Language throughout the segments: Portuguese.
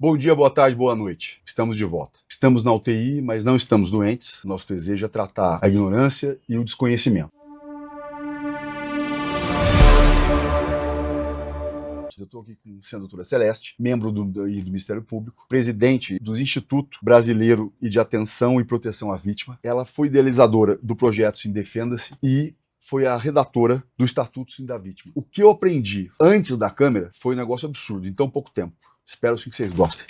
Bom dia, boa tarde, boa noite. Estamos de volta. Estamos na UTI, mas não estamos doentes. Nosso desejo é tratar a ignorância e o desconhecimento. Eu estou aqui com a doutora Celeste, membro do Ministério Público, presidente do Instituto Brasileiro de Atenção e Proteção à Vítima. Ela foi idealizadora do projeto Sim Defenda-se e foi a redatora do Estatuto Sim da Vítima. O que eu aprendi antes da câmera foi um negócio absurdo, em tão pouco tempo. Espero sim que vocês gostem.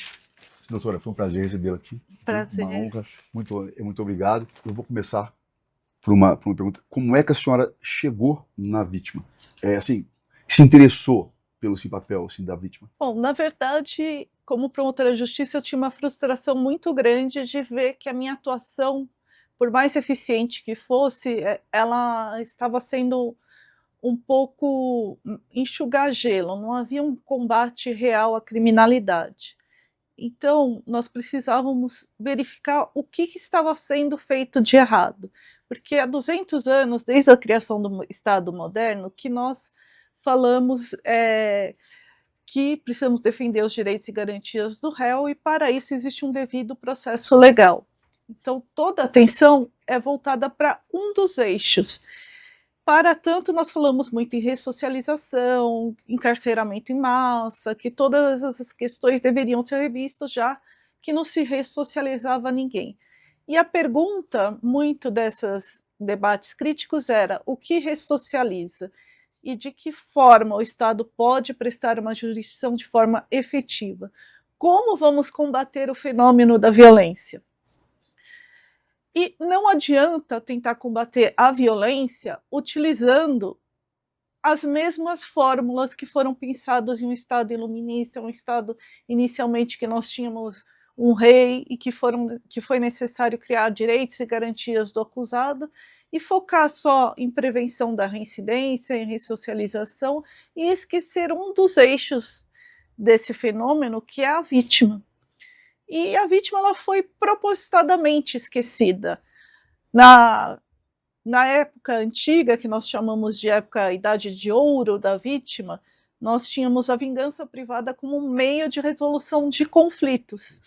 Doutora, foi um prazer recebê-la aqui. Prazer. Uma honra. Muito obrigado. Eu vou começar por uma pergunta. Como é que a senhora chegou na vítima? Se interessou pelo papel da vítima? Bom, na verdade, como promotora de justiça, eu tinha uma frustração muito grande de ver que a minha atuação, por mais eficiente que fosse, ela estava sendo um pouco enxugar gelo, não havia um combate real à criminalidade. Então, nós precisávamos verificar o que estava sendo feito de errado, porque há 200 anos, desde a criação do Estado moderno, que nós falamos que precisamos defender os direitos e garantias do réu, e para isso existe um devido processo legal. Então, toda a atenção é voltada para um dos eixos. Para tanto, nós falamos muito em ressocialização, encarceramento em massa, que todas essas questões deveriam ser revistas, já que não se ressocializava ninguém. E a pergunta, muito desses debates críticos, era o que ressocializa? E de que forma o Estado pode prestar uma jurisdição de forma efetiva? Como vamos combater o fenômeno da violência? E não adianta tentar combater a violência utilizando as mesmas fórmulas que foram pensadas em um Estado iluminista, um Estado inicialmente que nós tínhamos um rei e que foi necessário criar direitos e garantias do acusado e focar só em prevenção da reincidência, em ressocialização e esquecer um dos eixos desse fenômeno, que é a vítima. E a vítima ela foi propositadamente esquecida. Na época antiga, que nós chamamos de Idade de Ouro da vítima, nós tínhamos a vingança privada como um meio de resolução de conflitos.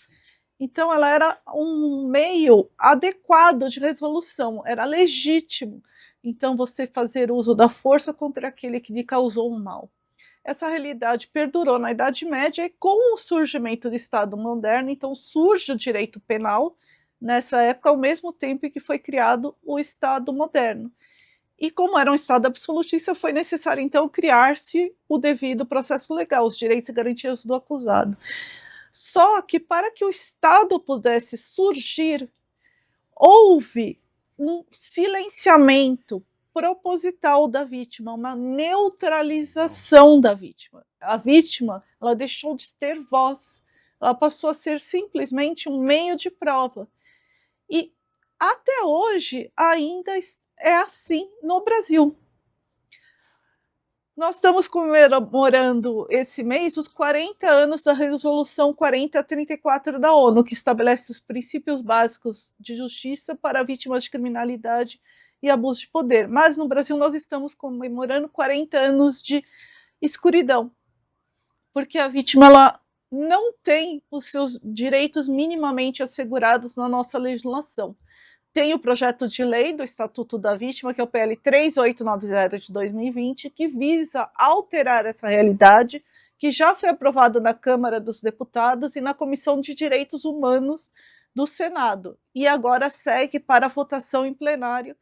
Então, ela era um meio adequado de resolução, era legítimo. Então, você fazer uso da força contra aquele que lhe causou um mal. Essa realidade perdurou na Idade Média e com o surgimento do Estado moderno, então surge o direito penal nessa época, ao mesmo tempo que foi criado o Estado moderno. E como era um Estado absolutista, foi necessário então criar-se o devido processo legal, os direitos e garantias do acusado. Só que para que o Estado pudesse surgir, houve um silenciamento proposital da vítima, uma neutralização da vítima. A vítima, ela deixou de ter voz, ela passou a ser simplesmente um meio de prova. E até hoje ainda é assim no Brasil. Nós estamos comemorando esse mês os 40 anos da Resolução 4034 da ONU, que estabelece os princípios básicos de justiça para vítimas de criminalidade e abuso de poder. Mas no Brasil nós estamos comemorando 40 anos de escuridão, porque a vítima ela não tem os seus direitos minimamente assegurados na nossa legislação. Tem o projeto de lei do Estatuto da Vítima, que é o PL 3890 de 2020, que visa alterar essa realidade, que já foi aprovado na Câmara dos Deputados e na Comissão de Direitos Humanos do Senado, e agora segue para a votação em plenário,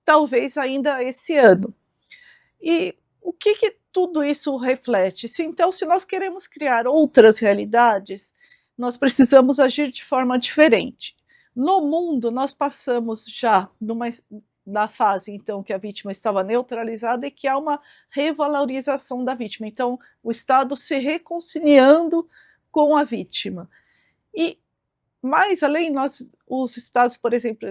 talvez ainda esse ano. E o que tudo isso reflete? Então, se nós queremos criar outras realidades, nós precisamos agir de forma diferente. No mundo, nós passamos já da fase, então, que a vítima estava neutralizada e que há uma revalorização da vítima. Então, o Estado se reconciliando com a vítima. E, mais além, os Estados, por exemplo,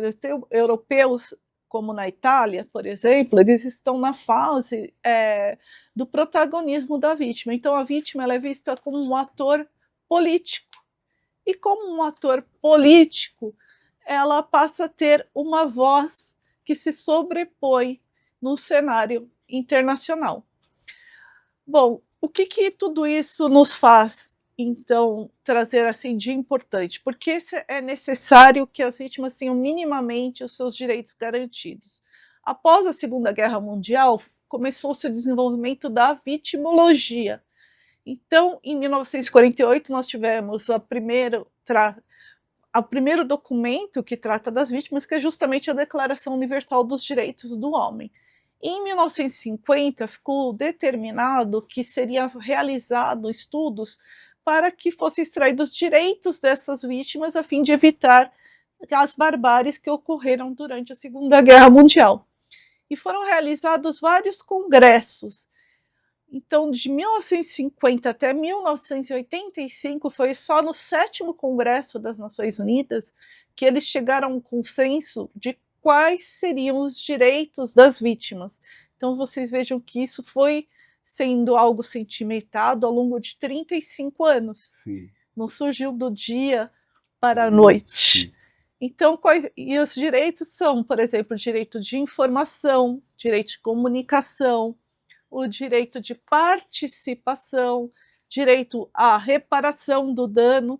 europeus, como na Itália, por exemplo, eles estão na fase do protagonismo da vítima. Então, a vítima ela é vista como um ator político. E como um ator político, ela passa a ter uma voz que se sobrepõe no cenário internacional. Bom, o que tudo isso nos faz então, trazer assim de importante? Porque é necessário que as vítimas tenham minimamente os seus direitos garantidos. Após a Segunda Guerra Mundial, começou-se o desenvolvimento da vitimologia. Então, em 1948, nós tivemos o primeiro documento que trata das vítimas, que é justamente a Declaração Universal dos Direitos do Homem. Em 1950, ficou determinado que seria realizado estudos para que fossem extraídos direitos dessas vítimas a fim de evitar as barbáries que ocorreram durante a Segunda Guerra Mundial. E foram realizados vários congressos. Então, de 1950 até 1985, foi só no 7º Congresso das Nações Unidas que eles chegaram a um consenso de quais seriam os direitos das vítimas. Então, vocês vejam que isso foi sendo algo sentimentado ao longo de 35 anos. Sim. Não surgiu do dia para a noite. Sim. Então, e os direitos são, por exemplo, o direito de informação, direito de comunicação, o direito de participação, direito à reparação do dano,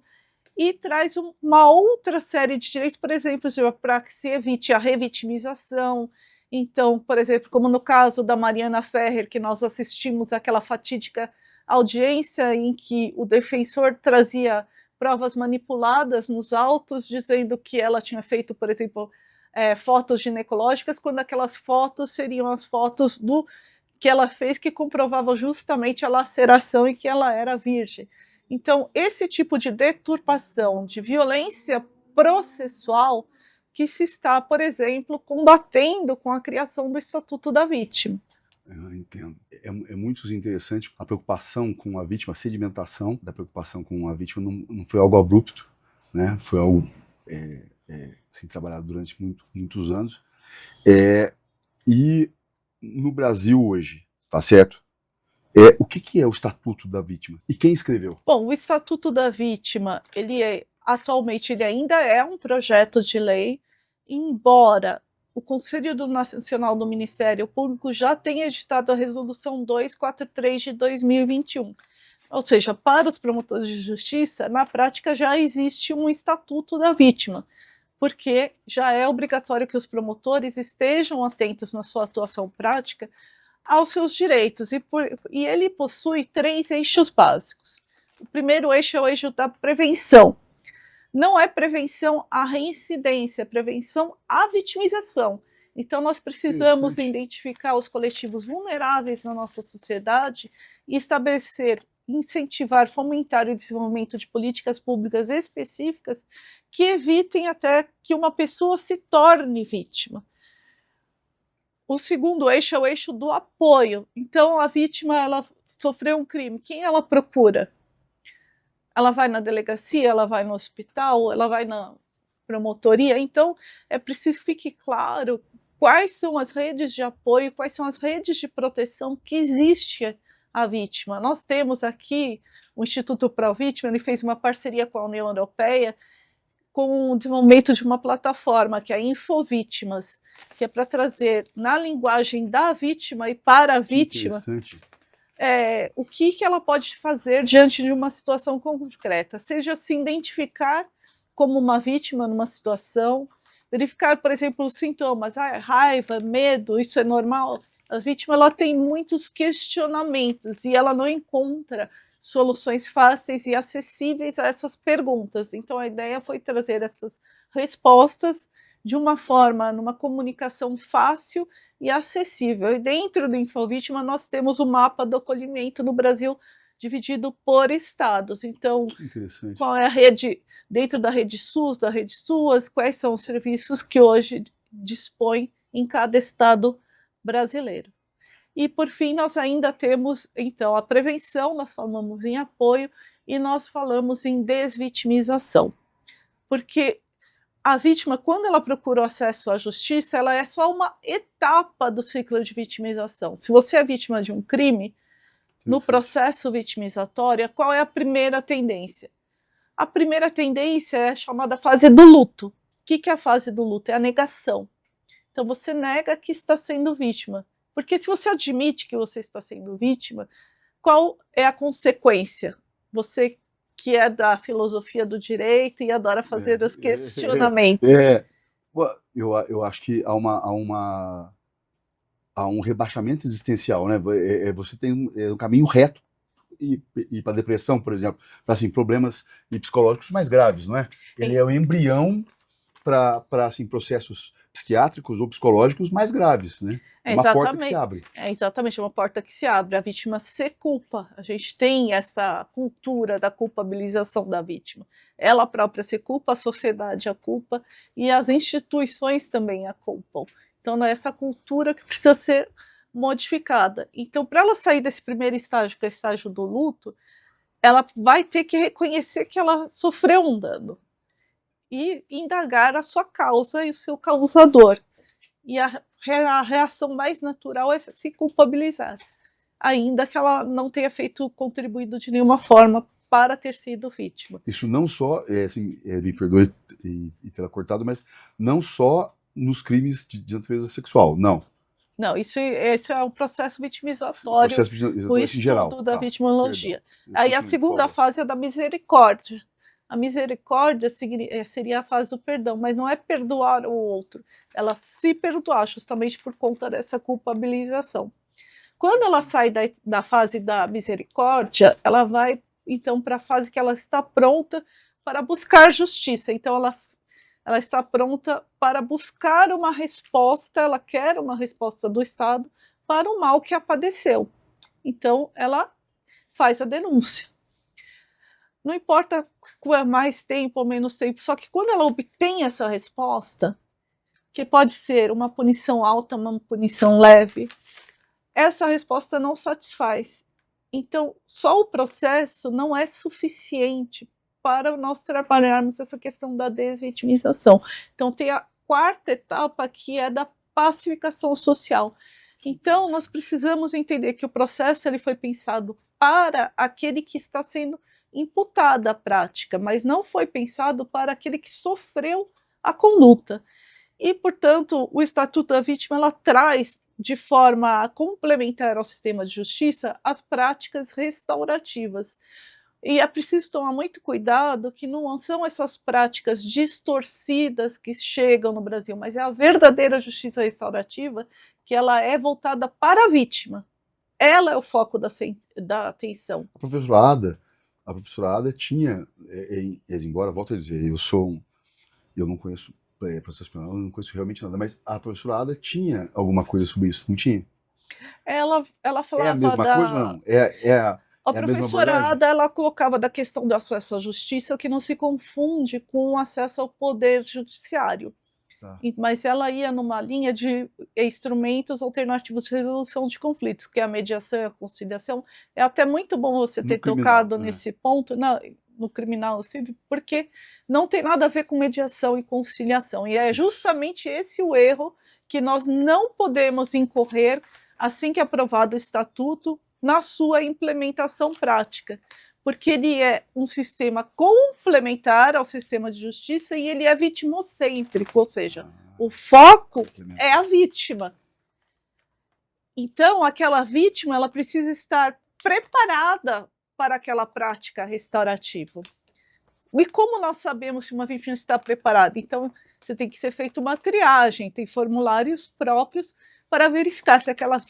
e traz uma outra série de direitos, por exemplo, para que se evite a revitimização. Então, por exemplo, como no caso da Mariana Ferrer, que nós assistimos àquela fatídica audiência em que o defensor trazia provas manipuladas nos autos, dizendo que ela tinha feito, por exemplo, fotos ginecológicas, quando aquelas fotos seriam as fotos que ela fez, que comprovavam justamente a laceração e que ela era virgem. Então, esse tipo de deturpação, de violência processual, que se está, por exemplo, combatendo com a criação do Estatuto da Vítima. Eu entendo. É muito interessante a preocupação com a vítima, a sedimentação da preocupação com a vítima não foi algo abrupto, né? Foi algo assim, trabalhado durante muitos anos. E no Brasil hoje, tá certo? O que é o Estatuto da Vítima? E quem escreveu? Bom, o Estatuto da Vítima, atualmente ele ainda é um projeto de lei, embora o Conselho Nacional do Ministério Público já tenha editado a Resolução 243 de 2021. Ou seja, para os promotores de justiça, na prática já existe um Estatuto da Vítima, porque já é obrigatório que os promotores estejam atentos na sua atuação prática aos seus direitos, e ele possui 3 eixos básicos. O primeiro eixo é o eixo da prevenção. Não é prevenção à reincidência, é prevenção à vitimização. Então, nós precisamos identificar os coletivos vulneráveis na nossa sociedade e estabelecer, incentivar, fomentar o desenvolvimento de políticas públicas específicas que evitem até que uma pessoa se torne vítima. O segundo eixo é o eixo do apoio. Então, a vítima ela sofreu um crime. Quem ela procura? Ela vai na delegacia, ela vai no hospital, ela vai na promotoria. Então, é preciso que fique claro quais são as redes de apoio, quais são as redes de proteção que existe à vítima. Nós temos aqui o Instituto Pro Vítima, ele fez uma parceria com a União Europeia com o desenvolvimento de uma plataforma, que é a Infovítimas, que é para trazer na linguagem da vítima e para a vítima o que ela pode fazer diante de uma situação concreta, seja se identificar como uma vítima numa situação, verificar, por exemplo, os sintomas, raiva, medo, isso é normal. A vítima ela tem muitos questionamentos e ela não encontra soluções fáceis e acessíveis a essas perguntas. Então, a ideia foi trazer essas respostas de uma forma, numa comunicação fácil e acessível. E dentro do Infovítima, nós temos o mapa do acolhimento no Brasil dividido por estados. Então, qual é a rede, dentro da rede SUS, da rede SUAS, quais são os serviços que hoje dispõe em cada estado brasileiro. E, por fim, nós ainda temos, então, a prevenção, nós falamos em apoio e nós falamos em desvitimização. Porque a vítima, quando ela procura o acesso à justiça, ela é só uma etapa do ciclo de vitimização. Se você é vítima de um crime, no processo vitimizatório, qual é a primeira tendência? A primeira tendência é a chamada fase do luto. O que é a fase do luto? É a negação. Então, você nega que está sendo vítima. Porque se você admite que você está sendo vítima, qual é a consequência? Você que é da filosofia do direito e adora fazer os questionamentos. Eu acho que há um rebaixamento existencial, né? Você tem um caminho reto e para depressão, por exemplo, para assim, problemas psicológicos mais graves, não é? Ele é o embrião para assim, processos psiquiátricos ou psicológicos mais graves, né? É uma porta que se abre. É exatamente, uma porta que se abre. A vítima se culpa. A gente tem essa cultura da culpabilização da vítima. Ela própria se culpa, a sociedade a culpa e as instituições também a culpam. Então, é essa cultura que precisa ser modificada. Então, para ela sair desse primeiro estágio, que é o estágio do luto, ela vai ter que reconhecer que ela sofreu um dano e indagar a sua causa e o seu causador. E a reação mais natural é se culpabilizar, ainda que ela não tenha contribuído de nenhuma forma para ter sido vítima. Isso não só, assim, me perdoe e tê-la cortado, mas não só nos crimes de natureza sexual, não. Não, esse é o processo vitimizatório, o estudo em geral, da vitimologia. Aí a segunda fase é da misericórdia. A misericórdia seria a fase do perdão, mas não é perdoar o outro, ela se perdoar justamente por conta dessa culpabilização. Quando ela sai da fase da misericórdia, ela vai então para a fase que ela está pronta para buscar justiça. Então ela está pronta para buscar uma resposta, ela quer uma resposta do Estado para o mal que a padeceu. Então ela faz a denúncia. Não importa mais tempo ou menos tempo, só que quando ela obtém essa resposta, que pode ser uma punição alta, uma punição leve, essa resposta não satisfaz. Então, só o processo não é suficiente para nós trabalharmos essa questão da desvitimização. Então, tem a quarta etapa, que é da pacificação social. Então, nós precisamos entender que o processo ele foi pensado para aquele que está sendo imputada a prática, mas não foi pensado para aquele que sofreu a conduta. E, portanto, o Estatuto da Vítima ela traz de forma complementar ao sistema de justiça as práticas restaurativas. E é preciso tomar muito cuidado que não são essas práticas distorcidas que chegam no Brasil, mas é a verdadeira justiça restaurativa, que ela é voltada para a vítima. Ela é o foco da atenção. A professora Ada tinha, embora, volto a dizer, eu não conheço processo penal, eu não conheço realmente nada, mas a professora Ada tinha alguma coisa sobre isso, não tinha? Ela falava é a mesma coisa ou não? A professora Ada, ela colocava da questão do acesso à justiça que não se confunde com o acesso ao poder judiciário. Tá. Mas ela ia numa linha de instrumentos alternativos de resolução de conflitos, que é a mediação e a conciliação. É até muito bom você ter tocado nesse ponto, no criminal civil, porque não tem nada a ver com mediação e conciliação. E é justamente esse o erro que nós não podemos incorrer assim que aprovado o Estatuto na sua implementação prática, porque ele é um sistema complementar ao sistema de justiça e ele é vitimocêntrico, ou seja, o foco é a vítima. Então, aquela vítima ela precisa estar preparada para aquela prática restaurativa. E como nós sabemos se uma vítima está preparada? Então, você tem que ser feita uma triagem, tem formulários próprios para verificar se aquela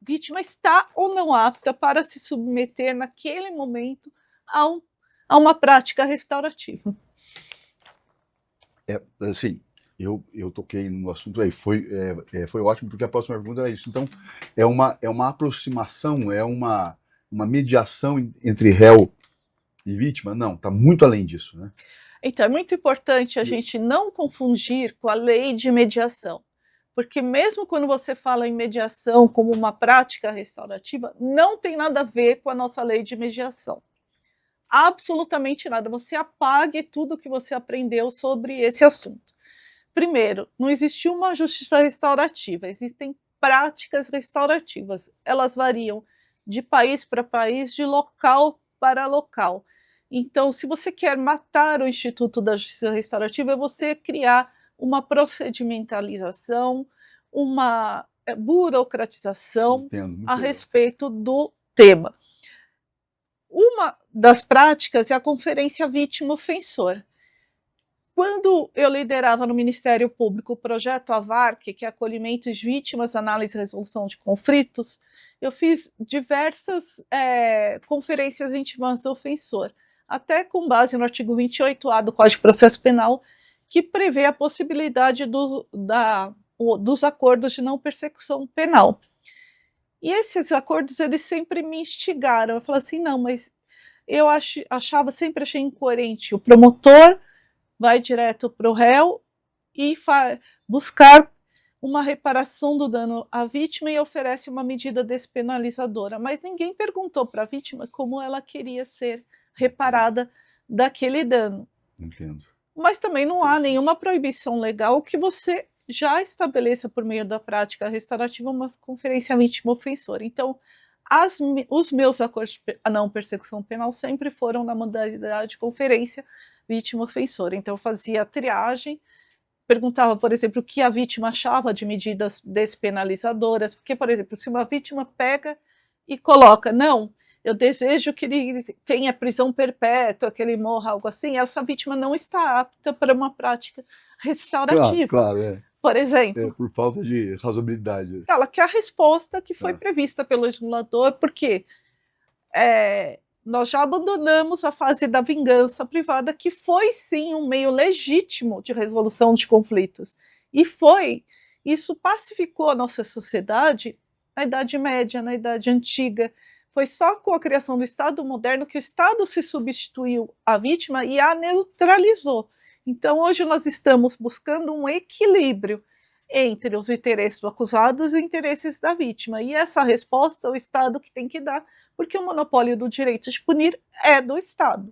vítima está ou não apta para se submeter naquele momento a uma prática restaurativa. Assim, eu toquei no assunto aí, foi ótimo, porque a próxima pergunta é isso. Então, é uma aproximação, é uma mediação entre réu e vítima? Não, está muito além disso, né? Então, é muito importante a gente não confundir com a lei de mediação, porque mesmo quando você fala em mediação como uma prática restaurativa, não tem nada a ver com a nossa lei de mediação. Absolutamente nada. Você apague tudo que você aprendeu sobre esse assunto. Primeiro, não existe uma justiça restaurativa, existem práticas restaurativas. Elas variam de país para país, de local para local. Então, se você quer matar o Instituto da Justiça Restaurativa, é você criar uma procedimentalização, uma burocratização a respeito do tema. Uma das práticas é a Conferência Vítima-Ofensor. Quando eu liderava no Ministério Público o projeto AVARC, que é Acolhimento de Vítimas, Análise e Resolução de Conflitos, eu fiz diversas conferências vítimas-ofensor, até com base no artigo 28A do Código de Processo Penal, que prevê a possibilidade dos acordos de não persecução penal. E esses acordos, eles sempre me instigaram. Eu falei assim, não, mas eu sempre achei incoerente. O promotor vai direto para o réu e buscar uma reparação do dano à vítima e oferece uma medida despenalizadora. Mas ninguém perguntou para a vítima como ela queria ser reparada daquele dano. Entendo. Mas também não há nenhuma proibição legal que você já estabeleça por meio da prática restaurativa uma conferência vítima-ofensora. Então, os meus acordos de não persecução penal sempre foram na modalidade de conferência vítima-ofensora. Então, eu fazia a triagem, perguntava, por exemplo, o que a vítima achava de medidas despenalizadoras, porque, por exemplo, se uma vítima pega e coloca, não, eu desejo que ele tenha prisão perpétua, que ele morra, algo assim, essa vítima não está apta para uma prática restaurativa. Claro, por exemplo. Por falta de razoabilidade. Ela quer a resposta que foi prevista pelo legislador, porque nós já abandonamos a fase da vingança privada, que foi sim um meio legítimo de resolução de conflitos. E isso pacificou a nossa sociedade na Idade Média, na Idade Antiga. Foi só com a criação do Estado moderno que o Estado se substituiu à vítima e a neutralizou. Então, hoje nós estamos buscando um equilíbrio entre os interesses do acusado e os interesses da vítima. E essa resposta é o Estado que tem que dar, porque o monopólio do direito de punir é do Estado.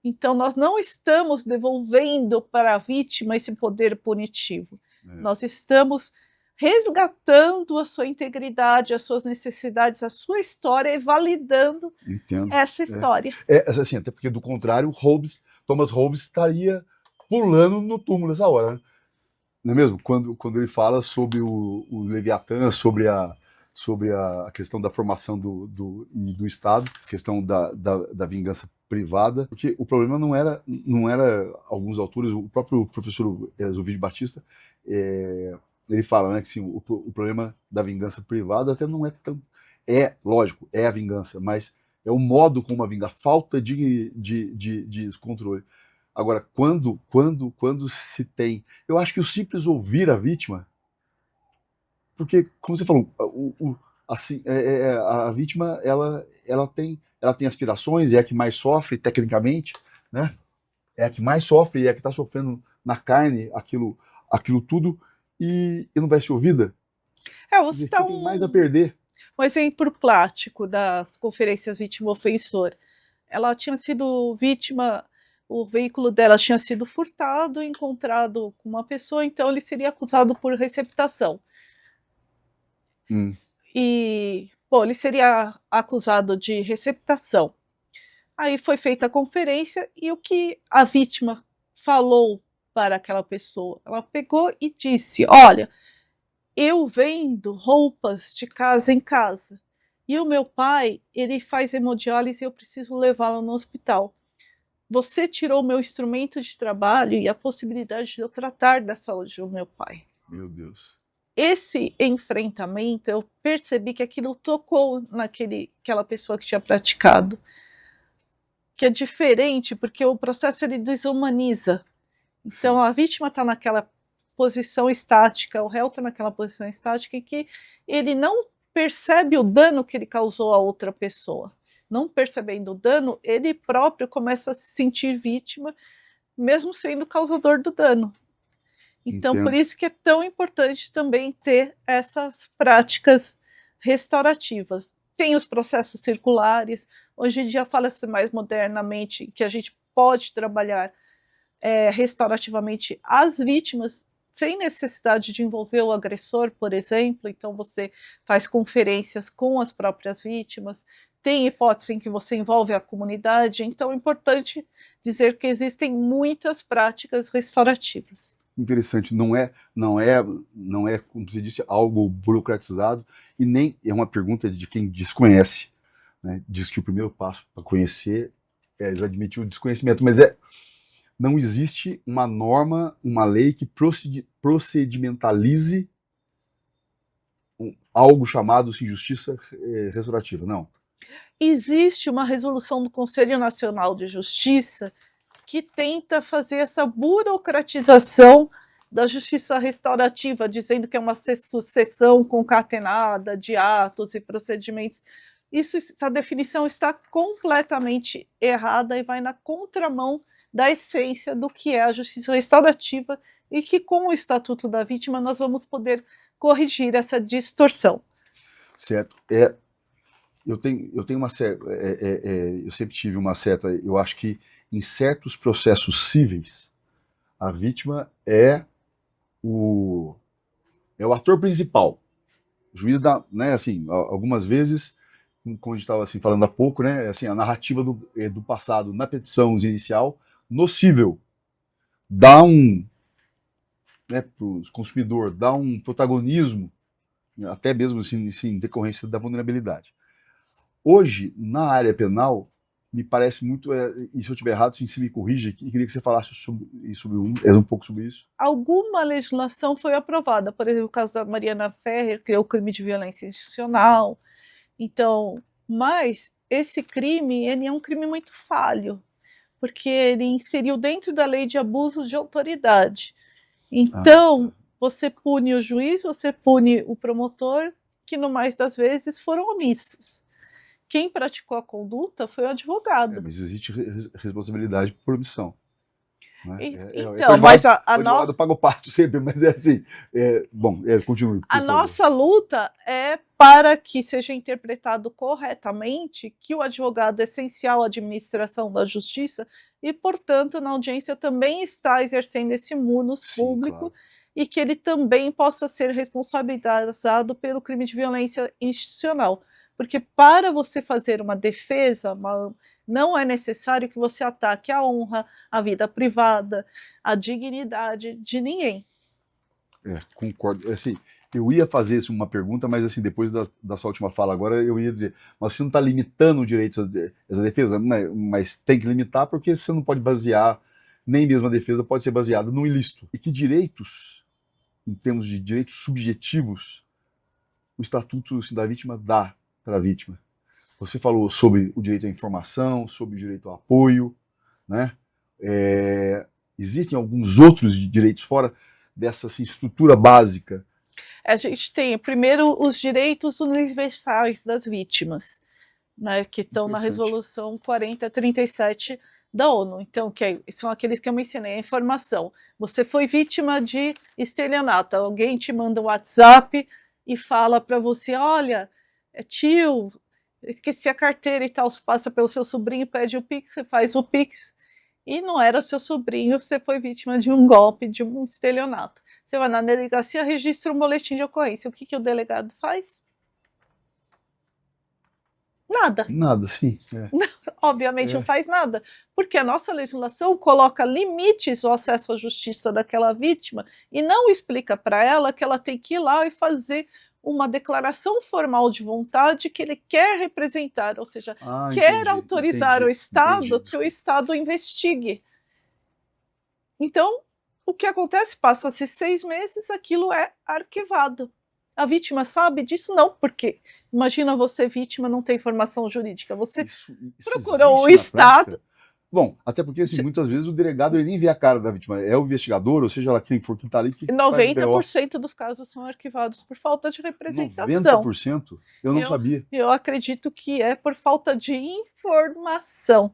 Então, nós não estamos devolvendo para a vítima esse poder punitivo. Nós estamos resgatando a sua integridade, as suas necessidades, a sua história e validando essa história. Assim, até porque, do contrário, Thomas Hobbes estaria pulando no túmulo nessa hora, né? Não é mesmo? Quando ele fala sobre o Leviatã, sobre a questão da formação do Estado, a questão da vingança privada, porque o problema não era alguns autores, o próprio professor Zovidio Batista, ele fala, né, que assim, o problema da vingança privada até não é tão... lógico, é a vingança, mas é o modo como a vingança, falta de controle. Agora, quando se tem... Eu acho que o simples ouvir a vítima, porque, como você falou, assim, a vítima ela tem aspirações, é a que mais sofre tecnicamente, né? É a que mais sofre e é a que está sofrendo na carne aquilo tudo e não vai ser ouvida. Você tá tem mais a perder. Um exemplo prático das conferências vítima-ofensor. Ela tinha sido vítima... O veículo dela tinha sido furtado, encontrado com uma pessoa, então ele seria acusado por receptação. E, ele seria acusado de receptação. Aí foi feita a conferência e o que a vítima falou para aquela pessoa? Ela pegou e disse, olha, eu vendo roupas de casa em casa e o meu pai, ele faz hemodiálise e eu preciso levá-lo no hospital. Você tirou o meu instrumento de trabalho e a possibilidade de eu tratar da saúde do meu pai. Meu Deus. Esse enfrentamento, eu percebi que aquilo tocou naquela pessoa que tinha praticado. Que é diferente, porque o processo ele desumaniza. Então, a vítima está naquela posição estática, o réu está naquela posição estática, em que ele não percebe o dano que ele causou a outra pessoa. Não percebendo o dano, ele próprio começa a se sentir vítima, mesmo sendo causador do dano. Então, Entendo. Por isso que é tão importante também ter essas práticas restaurativas. Tem os processos circulares, hoje em dia fala-se mais modernamente que a gente pode trabalhar restaurativamente as vítimas, sem necessidade de envolver o agressor, por exemplo. Então, você faz conferências com as próprias vítimas, tem hipótese em que você envolve a comunidade, então é importante dizer que existem muitas práticas restaurativas. Interessante, não é, como você disse, algo burocratizado, e nem é uma pergunta de quem desconhece, né, diz que o primeiro passo para conhecer é admitir o desconhecimento, mas não existe uma norma, uma lei que procedimentalize algo chamado assim, justiça restaurativa, não. Existe uma resolução do Conselho Nacional de Justiça que tenta fazer essa burocratização da justiça restaurativa, dizendo que é uma sucessão concatenada de atos e procedimentos. Essa definição está completamente errada e vai na contramão da essência do que é a justiça restaurativa e que com o Estatuto da Vítima nós vamos poder corrigir essa distorção. Certo. Eu tenho uma certa, eu sempre tive uma certa, eu acho que em certos processos cíveis a vítima é o ator principal. O juiz dá, né, assim, algumas vezes, como a gente estava assim, falando há pouco, né, assim, a narrativa do passado na petição inicial, nocível, dá né, para o consumidor, dá um protagonismo, até mesmo assim, em decorrência da vulnerabilidade. Hoje, na área penal, me parece muito, e se eu estiver errado, se me corrija, e queria que você falasse um pouco sobre isso. Alguma legislação foi aprovada, por exemplo, o caso da Mariana Ferrer, que é o crime de violência institucional. Então, mas esse crime, ele é um crime muito falho, porque ele inseriu dentro da lei de abuso de autoridade. Então, você pune o juiz, você pune o promotor, que no mais das vezes foram omissos. Quem praticou a conduta foi o advogado. Mas existe responsabilidade por omissão. Né? Então, mas o advogado paga o pato sempre, mas é assim. Bom, continue. A nossa luta é para que seja interpretado corretamente que o advogado é essencial à administração da justiça e, portanto, na audiência também está exercendo esse munus público, claro, e que ele também possa ser responsabilizado pelo crime de violência institucional. Porque para você fazer uma defesa, não é necessário que você ataque a honra, a vida privada, a dignidade de ninguém. Concordo. Assim, eu ia fazer uma pergunta, mas assim, depois da sua última fala agora, eu ia dizer, mas você não está limitando o direito à defesa, mas tem que limitar porque você não pode basear, nem mesmo a defesa pode ser baseada no ilícito. E que direitos, em termos de direitos subjetivos, o Estatuto da Vítima dá para a vítima? Você falou sobre o direito à informação, sobre o direito ao apoio, né? Existem alguns outros direitos fora dessa assim, estrutura básica? A gente tem, primeiro, os direitos universais das vítimas, né, que estão na Resolução 4037 da ONU. Então, são aqueles que eu mencionei, a informação. Você foi vítima de estelionato, alguém te manda um WhatsApp e fala para você, olha, tio, esqueci a carteira e tal, passa pelo seu sobrinho, pede o Pix, você faz o Pix, e não era seu sobrinho, você foi vítima de um golpe, de um estelionato. Você vai na delegacia, registra um boletim de ocorrência. O que o delegado faz? Nada. Nada, sim. Obviamente não faz nada, porque a nossa legislação coloca limites ao acesso à justiça daquela vítima e não explica para ela que ela tem que ir lá e fazer uma declaração formal de vontade que ele quer representar, ou seja, quer autorizar o Estado que o Estado investigue. Então, o que acontece? Passa-se 6 meses, aquilo é arquivado. A vítima sabe disso? Não, porque imagina você vítima, não tem formação jurídica, você isso procurou o Estado. Bom, até porque assim, muitas vezes o delegado ele nem vê a cara da vítima, é o investigador, ou seja, quem for que está ali que 90% dos casos são arquivados por falta de representação. 90%? Eu não sabia. Eu acredito que é por falta de informação.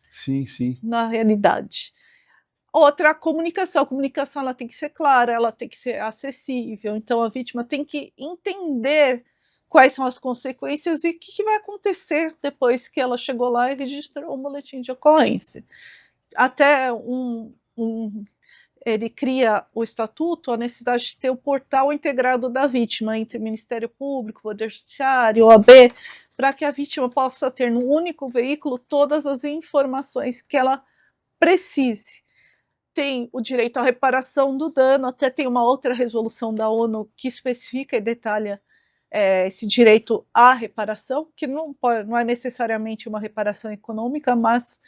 Sim, sim. Na realidade. Outra, a comunicação. A comunicação ela tem que ser clara, ela tem que ser acessível. Então a vítima tem que entender quais são as consequências e o que vai acontecer depois que ela chegou lá e registrou um boletim de ocorrência. Até ele cria o estatuto, a necessidade de ter o portal integrado da vítima entre Ministério Público, Poder Judiciário, OAB, para que a vítima possa ter num único veículo todas as informações que ela precise. Tem o direito à reparação do dano, até tem uma outra resolução da ONU que especifica e detalha esse direito à reparação, que não é necessariamente uma reparação econômica, mas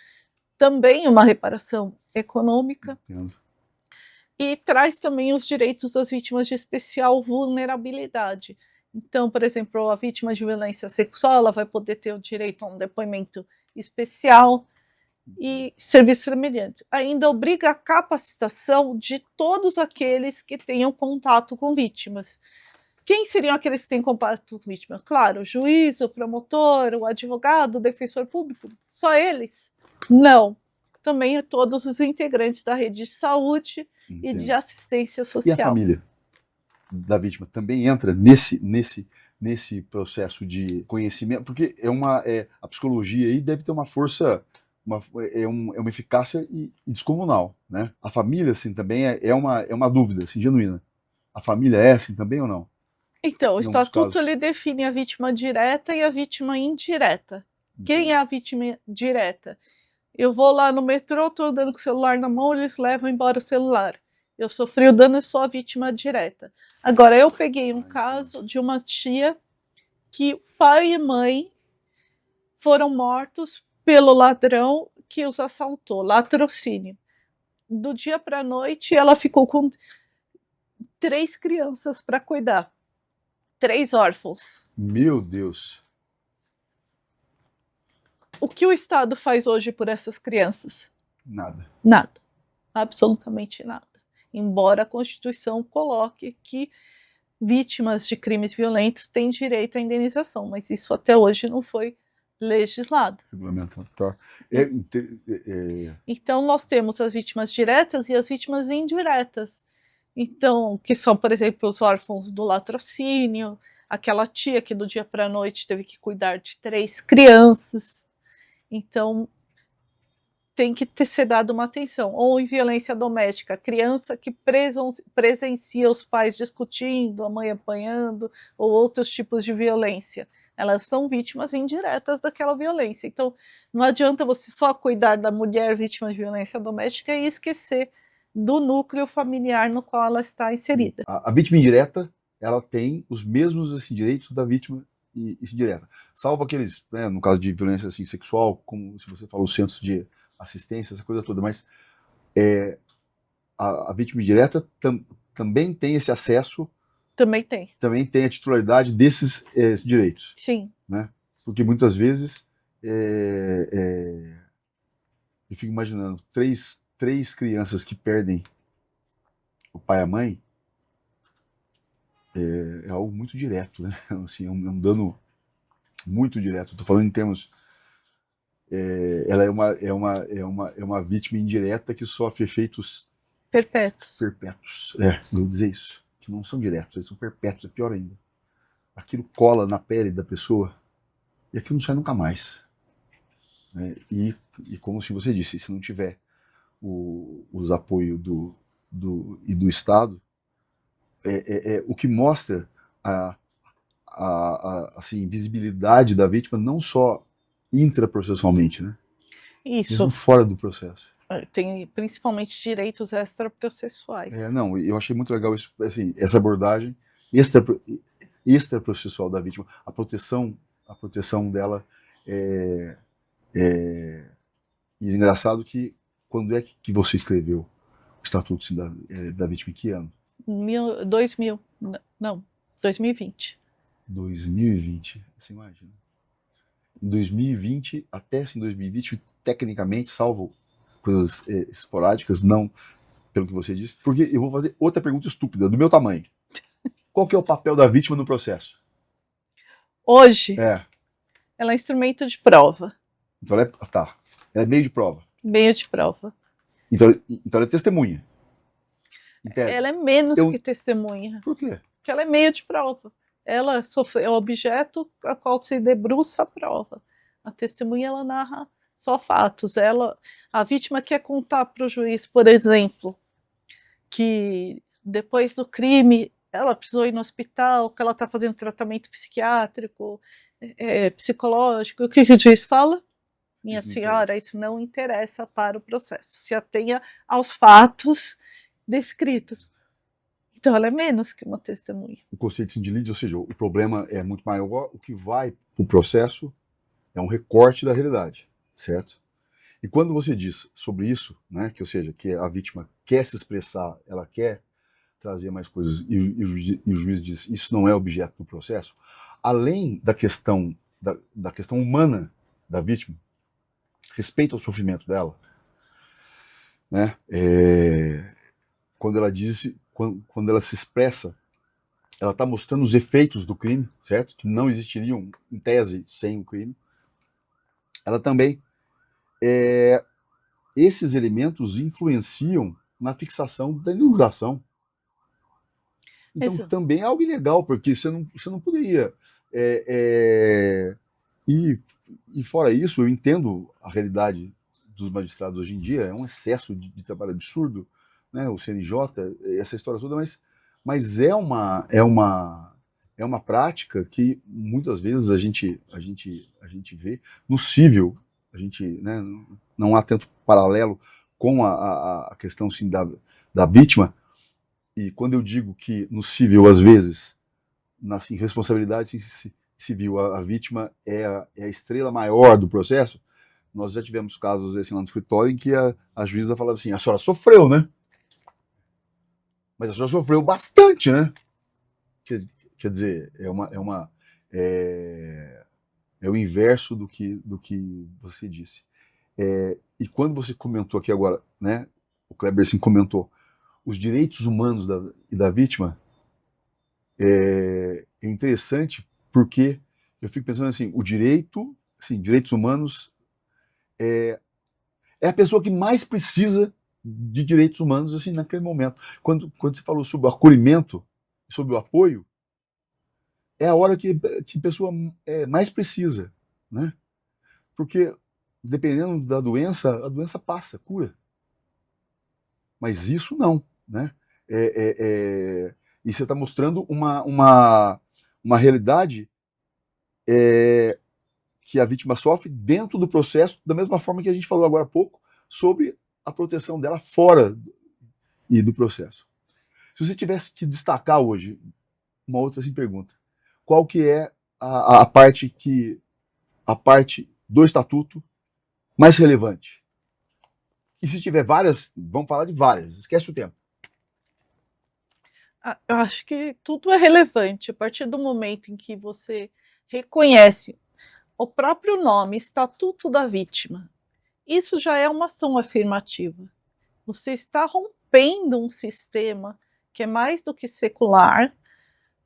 também uma reparação econômica. Entendo. E traz também os direitos das vítimas de especial vulnerabilidade. Então, por exemplo, a vítima de violência sexual, ela vai poder ter o direito a um depoimento especial e serviços semelhantes. Ainda obriga a capacitação de todos aqueles que tenham contato com vítimas. Quem seriam aqueles que têm contato com vítimas? Claro, o juiz, o promotor, o advogado, o defensor público. Só eles? Não. Também todos os integrantes da rede de saúde e de assistência social. E a família da vítima também entra nesse processo de conhecimento? Porque a psicologia aí deve ter uma força, uma eficácia descomunal, né? A família, assim, também é uma dúvida, assim, genuína. A família é assim também ou não? Então, o estatuto ele define a vítima direta e a vítima indireta. Quem é a vítima direta? Eu vou lá no metrô, estou andando com o celular na mão, eles levam embora o celular. Eu sofri o dano e sou a vítima direta. Agora, eu peguei um caso de uma tia que pai e mãe foram mortos pelo ladrão que os assaltou, latrocínio. Do dia para a noite, ela ficou com 3 crianças para cuidar. 3 órfãos. Meu Deus. O que o Estado faz hoje por essas crianças? Nada. Nada. Absolutamente nada. Embora a Constituição coloque que vítimas de crimes violentos têm direito à indenização, mas isso até hoje não foi legislado. Regulamentado, tá. Então, nós temos as vítimas diretas e as vítimas indiretas. Então, que são, por exemplo, os órfãos do latrocínio, aquela tia que do dia para a noite teve que cuidar de 3 crianças. Então, tem que ser dado uma atenção. Ou em violência doméstica, criança que presencia os pais discutindo, a mãe apanhando, ou outros tipos de violência. Elas são vítimas indiretas daquela violência. Então, não adianta você só cuidar da mulher vítima de violência doméstica e esquecer do núcleo familiar no qual ela está inserida. A vítima indireta, ela tem os mesmos assim, direitos da vítima indireta. Salvo aqueles, né, no caso de violência assim, sexual, como se você falou, os centros de assistência, essa coisa toda, mas a vítima indireta também tem esse acesso. Também tem. Também tem a titularidade desses direitos. Sim. Né? Porque muitas vezes eu fico imaginando 3 crianças que perdem o pai e a mãe, é algo muito direto, né? Assim, é um dano muito direto. Estou falando em termos. Ela é uma vítima indireta que sofre efeitos perpétuos. Vou dizer isso. Que não são diretos, eles são perpétuos, é pior ainda. Aquilo cola na pele da pessoa e aquilo não sai nunca mais. Né? E como se você disse, se não tiver os apoios do Estado, o que mostra a assim, visibilidade da vítima não só intraprocessualmente, né? Isso. Mesmo fora do processo. Tem principalmente direitos extraprocessuais. Não, eu achei muito legal isso, assim, essa abordagem extraprocessual da vítima, a proteção dela. E é engraçado que quando é que você escreveu o Estatuto assim, da Vítima, em que ano? 2000, não, 2020. 2020, você imagina. Em 2020, até assim, 2020, tecnicamente, salvo coisas esporádicas, não pelo que você disse, porque eu vou fazer outra pergunta estúpida, do meu tamanho. Qual que é o papel da vítima no processo? Hoje, ela é instrumento de prova. Então ela é meio de prova. Meio de prova. Então ela é testemunha. Ela é menos que testemunha. Por quê? Porque ela é meio de prova. Ela é o objeto a qual se debruça a prova. A testemunha, ela narra só fatos. A vítima quer contar para o juiz, por exemplo, que depois do crime ela precisou ir no hospital, que ela está fazendo tratamento psiquiátrico, psicológico. O que o juiz fala? Minha senhora, isso não interessa para o processo. Se atenha aos fatos descritos. Então ela é menos que uma testemunha. O conceito de lide, ou seja, o problema é muito maior, o que vai para o processo é um recorte da realidade, certo? E quando você diz sobre isso, né, que, ou seja, que a vítima quer se expressar, ela quer trazer mais coisas, e o juiz diz isso não é objeto do processo, além da questão, da questão humana da vítima, respeito ao sofrimento dela, né, quando ela diz, quando ela se expressa, ela está mostrando os efeitos do crime, certo? Que não existiriam, em tese, sem o crime. Ela também esses elementos influenciam na fixação da indenização. Então, Exato. também é algo ilegal, porque você não poderia. E fora isso, eu entendo a realidade dos magistrados hoje em dia, é um excesso de trabalho absurdo, né? O CNJ, essa história toda, mas é uma prática que muitas vezes a gente vê no cível, a gente, né, não há tanto paralelo com a questão sim, da vítima, e quando eu digo que no civil, às vezes, na assim, responsabilidade civil, a vítima é a estrela maior do processo, nós já tivemos casos assim, lá no escritório em que a juíza falava assim, a senhora sofreu, né? Mas a senhora sofreu bastante, né? Quer dizer, é o inverso do que você disse. E quando você comentou aqui agora, né? O Kleber assim, comentou os direitos humanos da vítima, é interessante porque eu fico pensando assim, o direito, assim, direitos humanos é a pessoa que mais precisa de direitos humanos assim naquele momento. Quando você falou sobre o acolhimento, sobre o apoio, é a hora que a pessoa mais precisa, né? Porque dependendo da doença, a doença passa, cura. Mas isso não, né? E você está mostrando uma realidade que a vítima sofre dentro do processo, da mesma forma que a gente falou agora há pouco sobre a proteção dela fora do processo. Se você tivesse que destacar hoje uma outra assim, pergunta, qual que é a parte do estatuto mais relevante? E se tiver várias, vamos falar de várias, esquece o tempo. Eu acho que tudo é relevante a partir do momento em que você reconhece o próprio nome, Estatuto da Vítima. Isso já é uma ação afirmativa. Você está rompendo um sistema que é mais do que secular,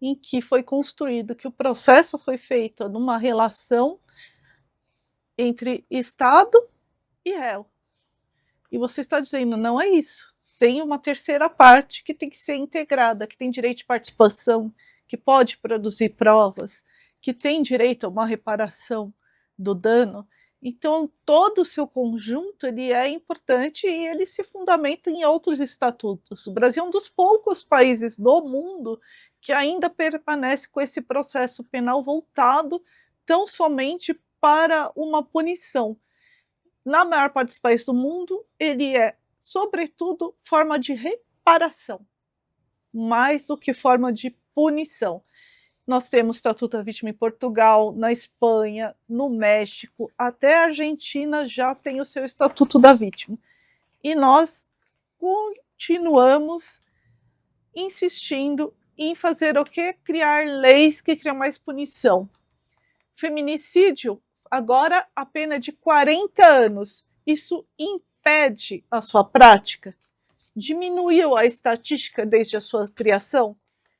em que foi construído, que o processo foi feito numa relação entre Estado e réu. E você está dizendo, não é isso. Tem uma terceira parte que tem que ser integrada, que tem direito de participação, que pode produzir provas, que tem direito a uma reparação do dano. Então, todo o seu conjunto ele é importante e ele se fundamenta em outros estatutos. O Brasil é um dos poucos países do mundo que ainda permanece com esse processo penal voltado tão somente para uma punição. Na maior parte dos países do mundo, ele é, sobretudo, forma de reparação, mais do que forma de punição. Nós temos Estatuto da Vítima em Portugal, na Espanha, no México, até a Argentina já tem o seu Estatuto da Vítima. E nós continuamos insistindo em fazer o quê? Criar leis que criam mais punição. Feminicídio, agora a pena é de 40 anos. Isso impede a sua prática? Diminuiu a estatística desde a sua criação?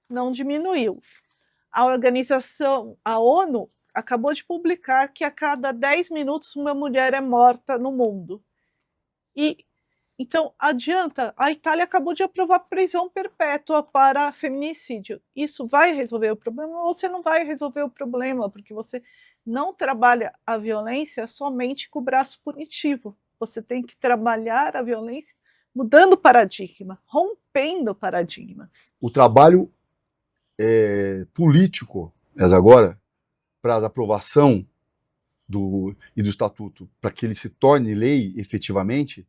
Não diminuiu. A organização, a ONU, acabou de publicar que a cada 10 minutos uma mulher é morta no mundo. E então adianta, a Itália acabou de aprovar prisão perpétua para feminicídio. Isso vai resolver o problema ou você não vai resolver o problema, porque você não trabalha a violência somente com o braço punitivo. Você tem que trabalhar a violência mudando o paradigma, rompendo paradigmas. O trabalho político, mas agora, para a aprovação do estatuto, para que ele se torne lei efetivamente,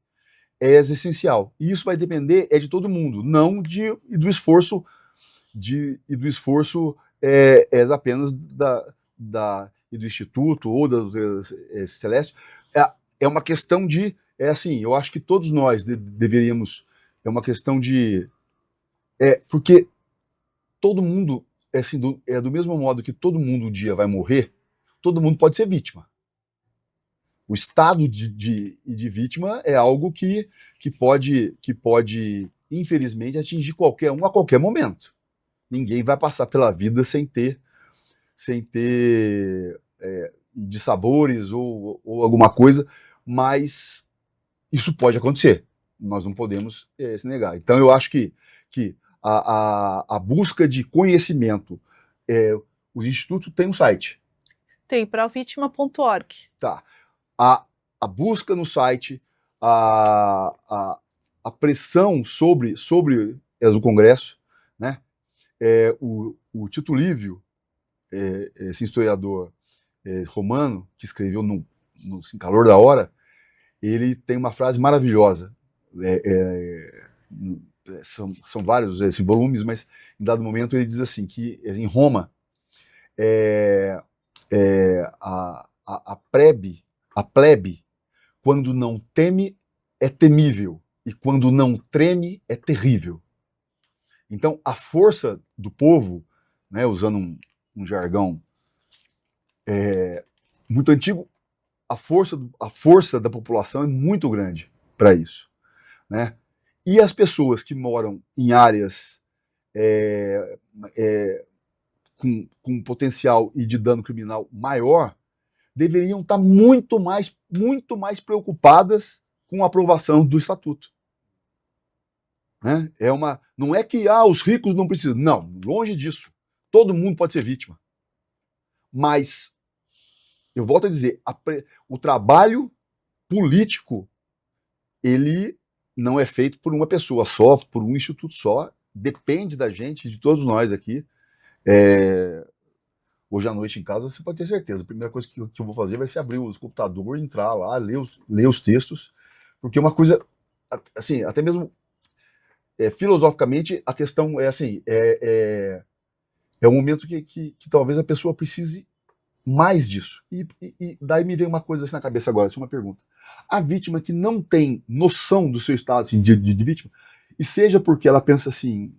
é essencial. E isso vai depender de todo mundo, não do esforço e do esforço apenas e do Instituto ou da Celeste. É uma questão de, assim, eu acho que todos nós deveríamos, é uma questão de, porque todo mundo, assim, do mesmo modo que todo mundo um dia vai morrer, todo mundo pode ser vítima. O estado de vítima é algo que pode, infelizmente, atingir qualquer um a qualquer momento. Ninguém vai passar pela vida sem ter dissabores ou alguma coisa, mas isso pode acontecer. Nós não podemos se negar. Então, eu acho que a busca de conhecimento, os institutos têm um site. Tem, provítima.org. Tá. A busca no site, a pressão sobre o Congresso, né? O Tito Livio, esse historiador romano, que escreveu no calor da hora, ele tem uma frase maravilhosa. São vários volumes, mas em dado momento ele diz assim, que em Roma, a plebe, quando não teme, é temível, e quando não treme, é terrível. Então, a força do povo, né, usando um jargão muito antigo, a força da população é muito grande para isso, né? E as pessoas que moram em áreas com potencial e de dano criminal maior deveriam estar muito mais preocupadas com a aprovação do estatuto. Né? Não é que os ricos não precisam. Não, longe disso. Todo mundo pode ser vítima. Mas, eu volto a dizer, o trabalho político, ele não é feito por uma pessoa só, por um instituto só. Depende da gente, de todos nós aqui. Hoje à noite em casa, você pode ter certeza. A primeira coisa que eu vou fazer vai ser abrir os computadores, entrar lá, ler os textos, porque é uma coisa, assim, até mesmo filosoficamente, a questão é assim, é um momento que talvez a pessoa precise mais disso. E daí me vem uma coisa assim na cabeça agora, essa é uma pergunta. A vítima que não tem noção do seu estado assim, de vítima, e seja porque ela pensa assim,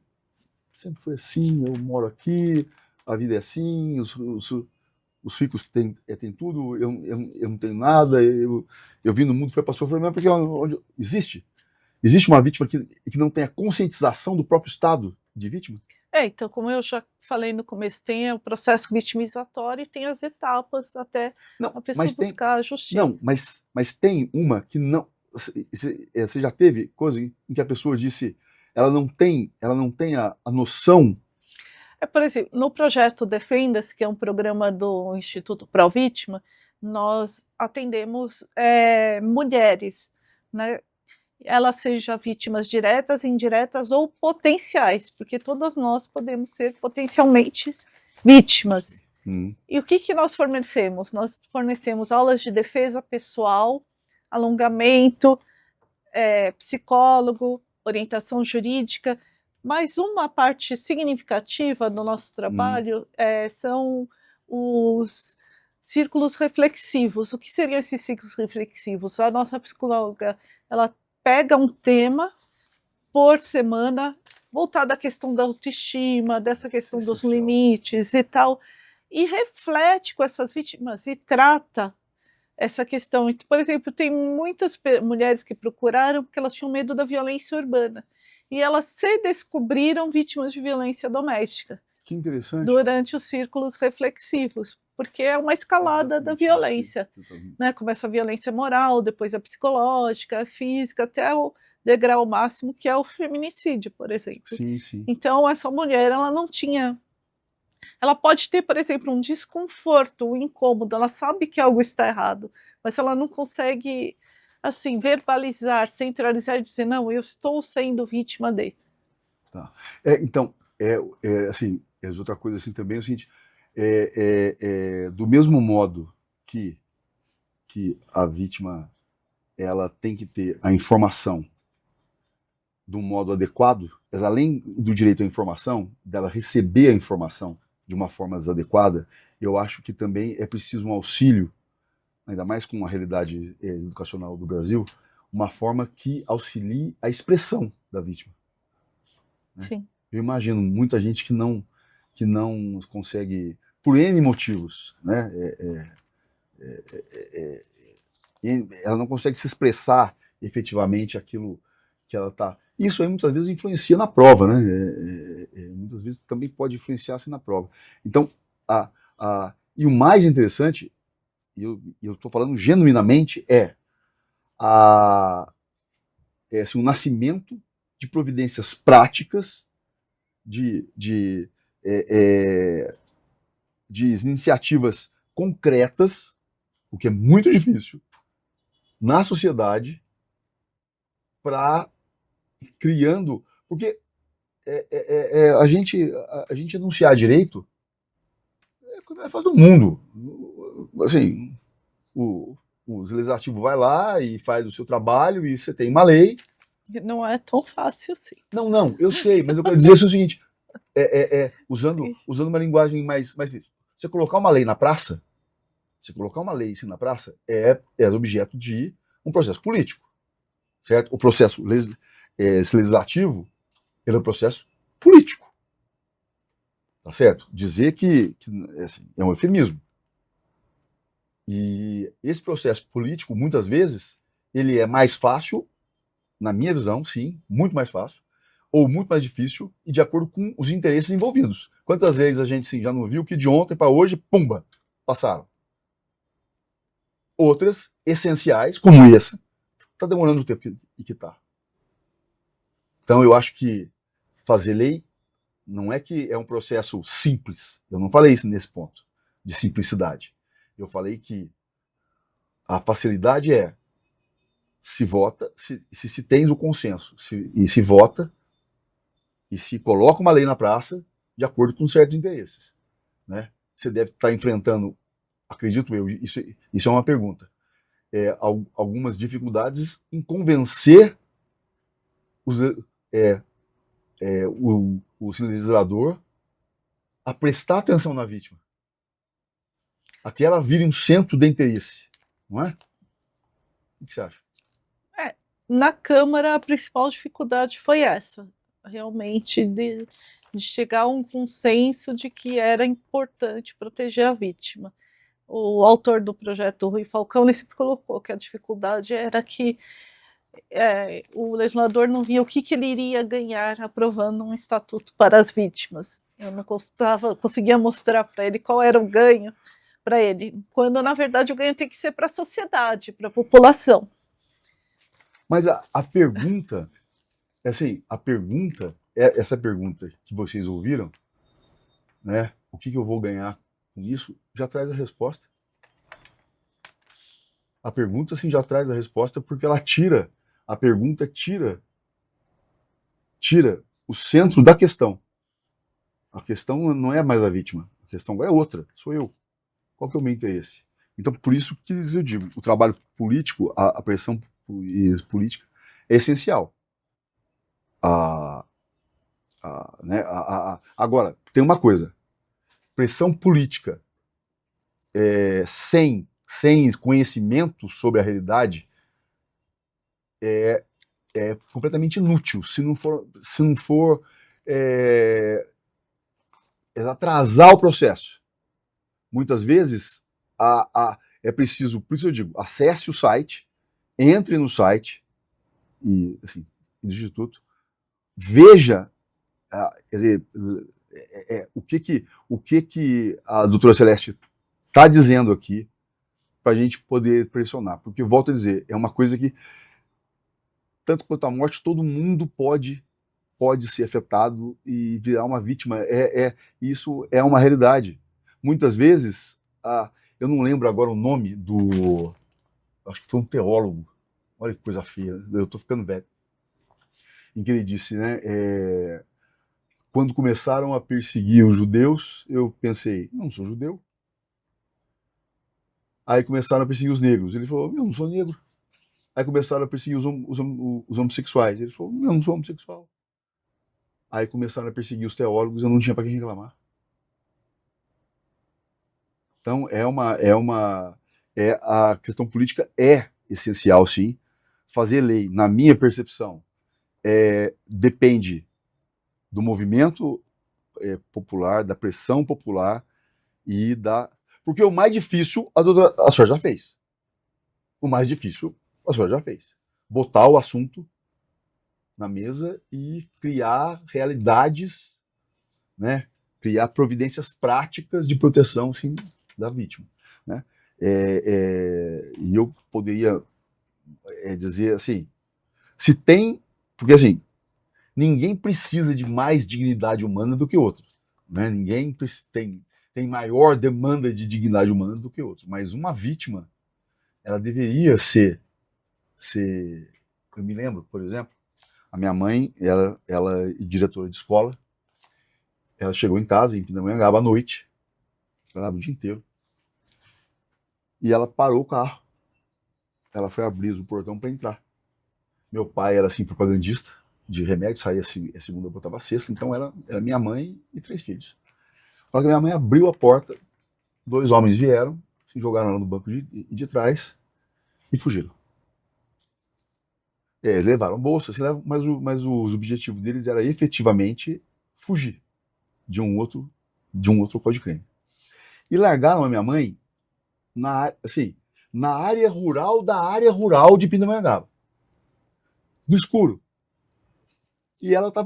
sempre foi assim, eu moro aqui, a vida é assim, os ricos têm tudo, eu não tenho nada, eu vim no mundo, foi para sofrer, mesmo porque onde existe uma vítima que não tem a conscientização do próprio estado de vítima? Então, como eu já falei no começo, tem o processo vitimizatório e tem as etapas até a pessoa buscar a justiça. Não, mas tem uma que não... Você já teve coisa em que a pessoa disse, ela não tem a noção? Por exemplo, no projeto Defenda-se, que é um programa do Instituto Provítima, nós atendemos mulheres, né? Elas sejam vítimas diretas, indiretas ou potenciais, porque todas nós podemos ser potencialmente vítimas. E o que nós fornecemos? Nós fornecemos aulas de defesa pessoal, alongamento, psicólogo, orientação jurídica, mas uma parte significativa do nosso trabalho são os círculos reflexivos. O que seriam esses círculos reflexivos? A nossa psicóloga, ela pega um tema por semana voltado à questão da autoestima, dessa questão dos limites e tal, e reflete com essas vítimas e trata essa questão. Por exemplo, tem muitas mulheres que procuraram porque elas tinham medo da violência urbana, e elas se descobriram vítimas de violência doméstica. Que interessante. Durante os círculos reflexivos, porque é uma escalada da violência, né? Começa a violência moral, depois a psicológica, a física, até o degrau máximo, que é o feminicídio, por exemplo. Sim, sim. Então, essa mulher, ela não tinha... Ela pode ter, por exemplo, um desconforto, um incômodo, ela sabe que algo está errado, mas ela não consegue, assim, verbalizar, centralizar e dizer, não, eu estou sendo vítima de... Tá. Então, assim, outra coisa assim também é o seguinte, do mesmo modo que a vítima, ela tem que ter a informação de um modo adequado, além do direito à informação, dela receber a informação de uma forma desadequada, eu acho que também é preciso um auxílio, ainda mais com a realidade educacional do Brasil, uma forma que auxilie a expressão da vítima. Né? Sim. Eu imagino muita gente que não consegue, por N motivos, né? Ela não consegue se expressar efetivamente aquilo que ela está. Isso aí muitas vezes influencia na prova, né? Muitas vezes também pode influenciar assim na prova. Então, e o mais interessante, e eu estou falando genuinamente, é assim, o nascimento de providências práticas, de iniciativas concretas, o que é muito difícil, na sociedade, para criando. Porque a gente anunciar direito faz do mundo. Assim, o legislativo vai lá e faz o seu trabalho e você tem uma lei. Não é tão fácil assim. Não, eu sei, mas eu quero dizer assim, o seguinte, usando uma linguagem mais você colocar uma lei na praça, é objeto de um processo político, certo? O processo legislativo é um processo político, tá certo? Dizer que assim, é um eufemismo. E esse processo político, muitas vezes, ele é mais fácil, na minha visão, sim, muito mais fácil, ou muito mais difícil, e de acordo com os interesses envolvidos. Quantas vezes a gente já não viu que de ontem para hoje, pumba, passaram? Outras, essenciais, como essa, está demorando o tempo que está. Então, eu acho que fazer lei não é que é um processo simples. Eu não falei isso nesse ponto, de simplicidade. Eu falei que a facilidade é se vota, se tens o consenso, e se vota, e se coloca uma lei na praça de acordo com certos interesses. Né? Você deve estar enfrentando, acredito eu, isso é uma pergunta, algumas dificuldades em convencer o legislador a prestar atenção na vítima, a que ela vire um centro de interesse, não é? O que você acha? Na Câmara, a principal dificuldade foi essa, realmente, de chegar a um consenso de que era importante proteger a vítima. O autor do projeto, Rui Falcão, ele sempre colocou que a dificuldade era que o legislador não via o que ele iria ganhar aprovando um estatuto para as vítimas. Eu não conseguia mostrar para ele qual era o ganho para ele, quando na verdade o ganho tem que ser para a sociedade, para a população. Mas a pergunta, essa pergunta que vocês ouviram, né? O que eu vou ganhar com isso, já traz a resposta. A pergunta, sim, já traz a resposta, porque ela a pergunta tira o centro da questão. A questão não é mais a vítima, a questão é outra, sou eu. Qual que é o meu interesse? Então, por isso que eu digo, o trabalho político, a pressão política é essencial. Agora, tem uma coisa, pressão política sem conhecimento sobre a realidade é completamente inútil, se não for atrasar o processo. Muitas vezes é preciso, por isso eu digo, acesse o site, entre no site e, assim, do Instituto, veja quer dizer, o que a doutora Celeste está dizendo aqui para a gente poder pressionar. Porque, volto a dizer, é uma coisa que, tanto quanto a morte, todo mundo pode ser afetado e virar uma vítima. Isso é uma realidade. Muitas vezes, eu não lembro agora o nome acho que foi um teólogo, olha que coisa feia, eu estou ficando velho, em que ele disse, né, quando começaram a perseguir os judeus, eu pensei, eu não sou judeu. Aí começaram a perseguir os negros. Ele falou, eu não sou negro. Aí começaram a perseguir os homossexuais. Ele falou, eu não sou homossexual. Aí começaram a perseguir os teólogos, eu não tinha para quem reclamar. Então, a questão política é essencial, sim. Fazer lei, na minha percepção, depende do movimento popular, da pressão popular e da... Porque o mais difícil, a senhora já fez. O mais difícil, a senhora já fez. Botar o assunto na mesa e criar realidades, né? Criar providências práticas de proteção, sim, da vítima, né? E eu poderia dizer assim, se tem, porque assim, ninguém precisa de mais dignidade humana do que outro, né? Ninguém tem maior demanda de dignidade humana do que outro, mas uma vítima, ela deveria ser eu me lembro, por exemplo, a minha mãe, ela é diretora de escola, ela chegou em casa em Pindamonhangaba à noite, trabalhava o dia inteiro, e ela parou o carro, ela foi abrir o portão para entrar. Meu pai era assim propagandista de remédio, saía a segunda, botava a sexta, então era minha mãe e 3 filhos. Quando a minha mãe abriu a porta, 2 homens vieram, se jogaram ela no banco de trás e fugiram. Eles levaram bolsa, mas os objetivos deles era efetivamente fugir de um outro código de crime. E largaram a minha mãe na área rural da área rural de Pindamonhangaba, no escuro. E ela tá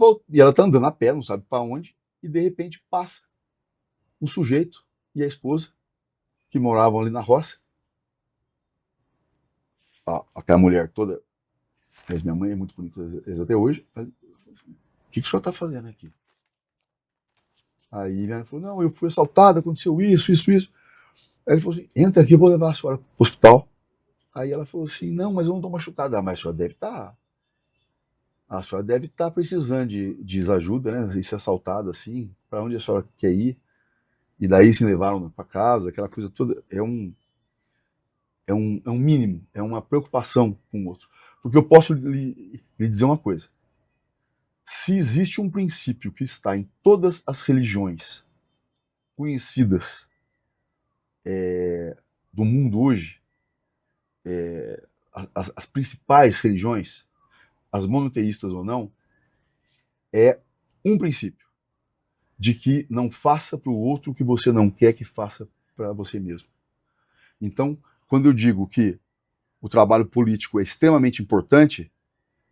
andando a pé, não sabe para onde, e de repente passa um sujeito e a esposa, que moravam ali na roça. Aquela mulher toda, mas minha mãe é muito bonita até hoje. O que o senhor está fazendo aqui? Aí minha mãe falou, não, eu fui assaltada, aconteceu isso. Aí ele falou assim, entra aqui, eu vou levar a senhora para o hospital. Aí ela falou assim, não, mas eu não estou machucada. Mas a senhora deve estar precisando de ajuda, né? E ser assaltada assim, para onde a senhora quer ir? E daí se levaram para casa, aquela coisa toda. É um mínimo, é uma preocupação com o outro. Porque eu posso lhe dizer uma coisa. Se existe um princípio que está em todas as religiões conhecidas do mundo hoje, as principais religiões, as monoteístas ou não, é um princípio de que não faça para o outro o que você não quer que faça para você mesmo. Então, quando eu digo que o trabalho político é extremamente importante,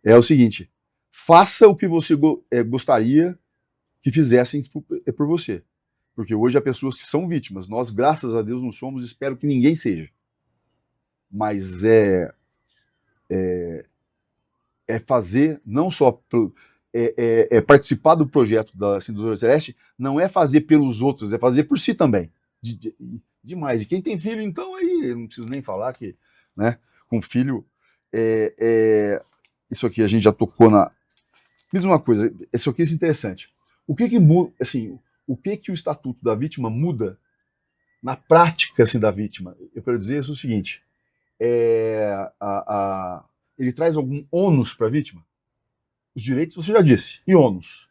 é o seguinte, faça o que você gostaria que fizessem por você. Porque hoje há pessoas que são vítimas. Nós, graças a Deus, não somos, espero que ninguém seja. Mas fazer, não só participar do projeto da Cintura Celeste, não é fazer pelos outros, é fazer por si também. Demais. E quem tem filho, então, aí, eu não preciso nem falar que, né, com filho, isso aqui a gente já tocou na... Me diz uma coisa, isso aqui é interessante. O que muda, assim, o que o Estatuto da Vítima muda na prática assim, da vítima? Eu quero dizer isso o seguinte, ele traz algum ônus para a vítima? Os direitos você já disse, e ônus?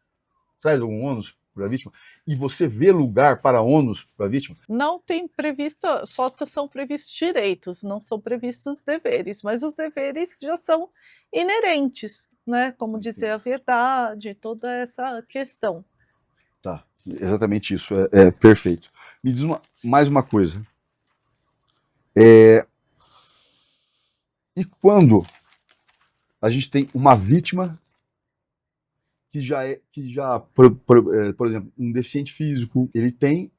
Traz algum ônus para a vítima? E você vê lugar para ônus para a vítima? Não tem previsto, só são previstos direitos, não são previstos deveres, mas os deveres já são inerentes, né? Como dizer a verdade, toda essa questão. Tá, exatamente isso, perfeito. Me diz mais uma coisa. E quando a gente tem uma vítima que já por exemplo, um deficiente físico, ele tem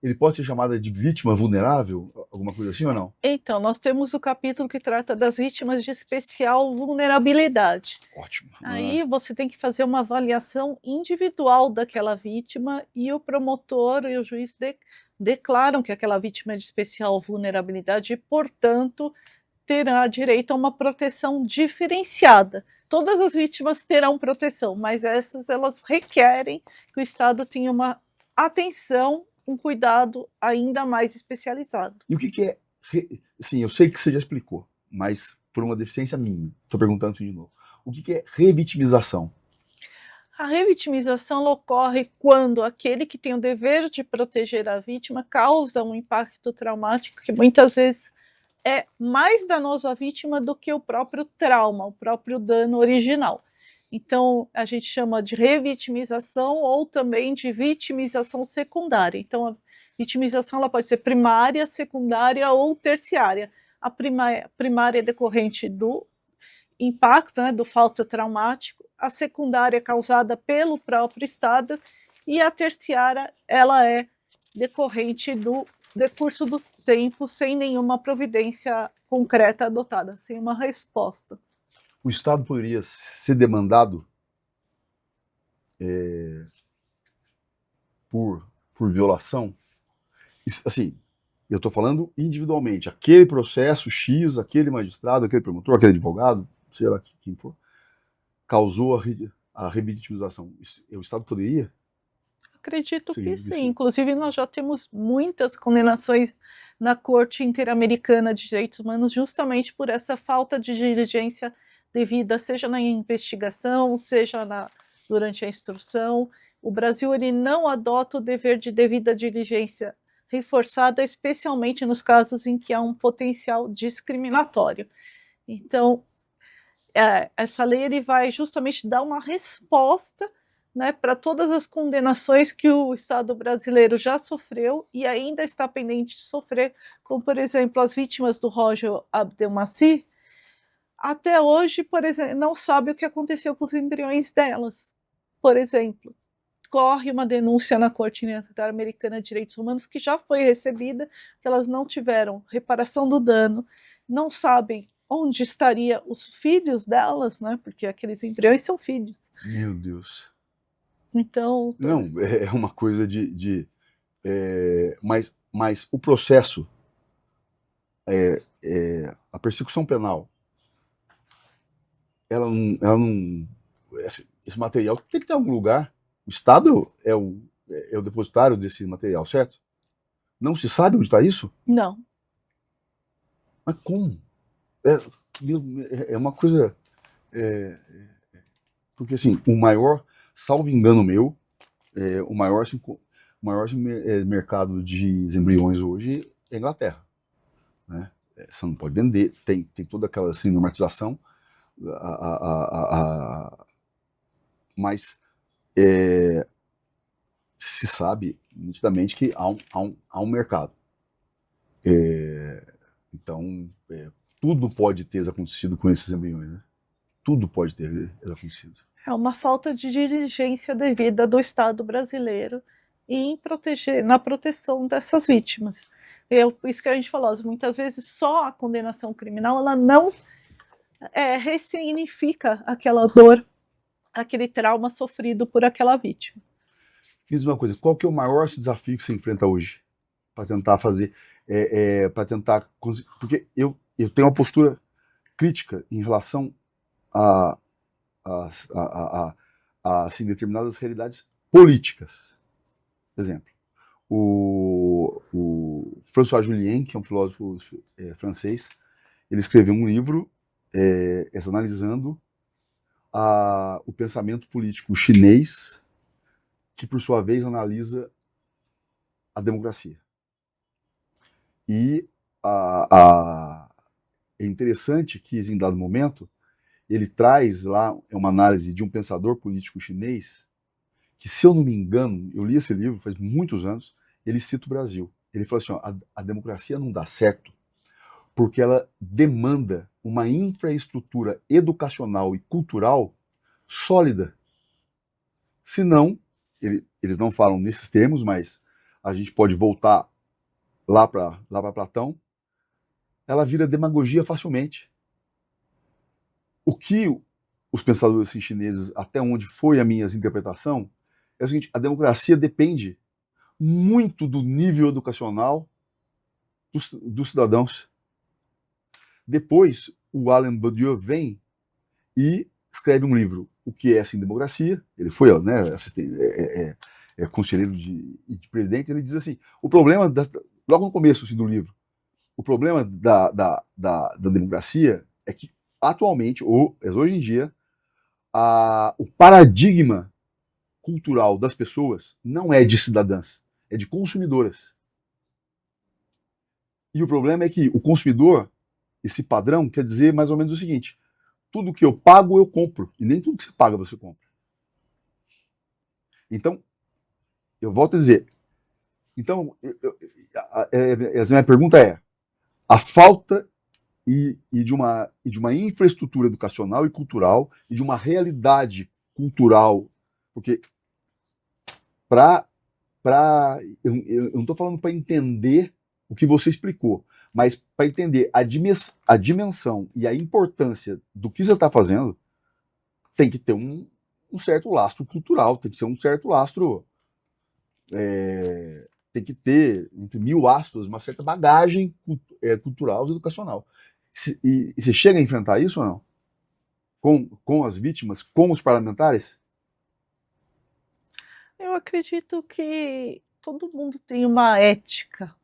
ele pode ser chamada de vítima vulnerável, alguma coisa assim ou não? Então, nós temos o capítulo que trata das vítimas de especial vulnerabilidade. Ótimo. Aí você tem que fazer uma avaliação individual daquela vítima e o promotor e o juiz declaram que aquela vítima é de especial vulnerabilidade e, portanto, terá direito a uma proteção diferenciada. Todas as vítimas terão proteção, mas elas requerem que o Estado tenha uma atenção, um cuidado ainda mais especializado. E o que é Sim, eu sei que você já explicou, mas por uma deficiência minha. Estou perguntando isso de novo. O que é revitimização? A revitimização ocorre quando aquele que tem o dever de proteger a vítima causa um impacto traumático que muitas vezes é mais danoso à vítima do que o próprio trauma, o próprio dano original. Então, a gente chama de revitimização ou também de vitimização secundária. Então, a vitimização ela pode ser primária, secundária ou terciária. A primária é decorrente do impacto, né, do fato traumático, a secundária é causada pelo próprio Estado e a terciária ela é decorrente do decurso do tempo sem nenhuma providência concreta adotada, sem uma resposta. O Estado poderia ser demandado por violação? Assim, eu estou falando individualmente. Aquele processo X, aquele magistrado, aquele promotor, aquele advogado, sei lá quem for, causou a revitimização. O Estado poderia? Acredito que sim. Inclusive, nós já temos muitas condenações na Corte Interamericana de Direitos Humanos justamente por essa falta de diligência devida, seja na investigação, seja durante a instrução. O Brasil ele não adota o dever de devida diligência reforçada, especialmente nos casos em que há um potencial discriminatório. Então, essa lei ele vai justamente dar uma resposta, né, para todas as condenações que o Estado brasileiro já sofreu e ainda está pendente de sofrer, como, por exemplo, as vítimas do Roger Abdelmaci, até hoje, por exemplo, não sabe o que aconteceu com os embriões delas. Por exemplo, corre uma denúncia na Corte Interamericana de Direitos Humanos que já foi recebida, que elas não tiveram reparação do dano, não sabem onde estaria os filhos delas, né? Porque aqueles embriões são filhos. Meu Deus. Então... Não, é uma coisa mas o processo, a persecução penal, ela não... Esse material tem que ter em algum lugar. O Estado é o depositário desse material, certo? Não se sabe onde está isso? Não. Mas como? É uma coisa... porque, assim, o maior, salvo engano meu, o maior mercado de embriões hoje é a Inglaterra. Né? Você não pode vender, tem toda aquela assim, normatização, mas se sabe nitidamente que há um mercado. Então, tudo pode ter acontecido com esses embriões, né? Tudo pode ter acontecido. É uma falta de diligência devida do Estado brasileiro na proteção dessas vítimas. Isso que a gente falou, muitas vezes só a condenação criminal ela não ressignifica aquela dor, aquele trauma sofrido por aquela vítima. Diz uma coisa, qual que é o maior desafio que você enfrenta hoje para tentar fazer, para tentar conseguir, porque eu tenho uma postura crítica em relação a assim, determinadas realidades políticas. Exemplo, o François Julien, que é um filósofo francês, ele escreveu um livro analisando o pensamento político chinês, que por sua vez analisa a democracia. E é interessante que, em dado momento, ele traz lá uma análise de um pensador político chinês, que, se eu não me engano, eu li esse livro faz muitos anos, ele cita o Brasil. Ele falou assim, ó, a democracia não dá certo porque ela demanda uma infraestrutura educacional e cultural sólida. Senão, eles não falam nesses termos, mas a gente pode voltar lá para Platão, ela vira demagogia facilmente. O que os pensadores chineses, até onde foi a minha interpretação, é o seguinte, a democracia depende muito do nível educacional dos cidadãos. Depois, o Alain Badiou vem e escreve um livro, O que é assim democracia? Ele foi conselheiro de presidente, ele diz assim, o problema, logo no começo assim, do livro, O problema da democracia é que, atualmente, ou hoje em dia, o paradigma cultural das pessoas não é de cidadãs, é de consumidoras. E o problema é que o consumidor, esse padrão, quer dizer mais ou menos o seguinte: tudo que eu pago, eu compro. E nem tudo que você paga, você compra. Então, eu volto a dizer. Então, a minha pergunta é: a falta de uma infraestrutura educacional e cultural e de uma realidade cultural, porque eu não estou falando para entender o que você explicou, mas para entender a dimensão e a importância do que você está fazendo, tem que ter um certo lastro cultural, tem que ser um certo lastro, tem que ter, entre mil aspas, uma certa bagagem cultural e educacional. E você chega a enfrentar isso ou não? Com as vítimas, com os parlamentares? Eu acredito que todo mundo tem uma ética,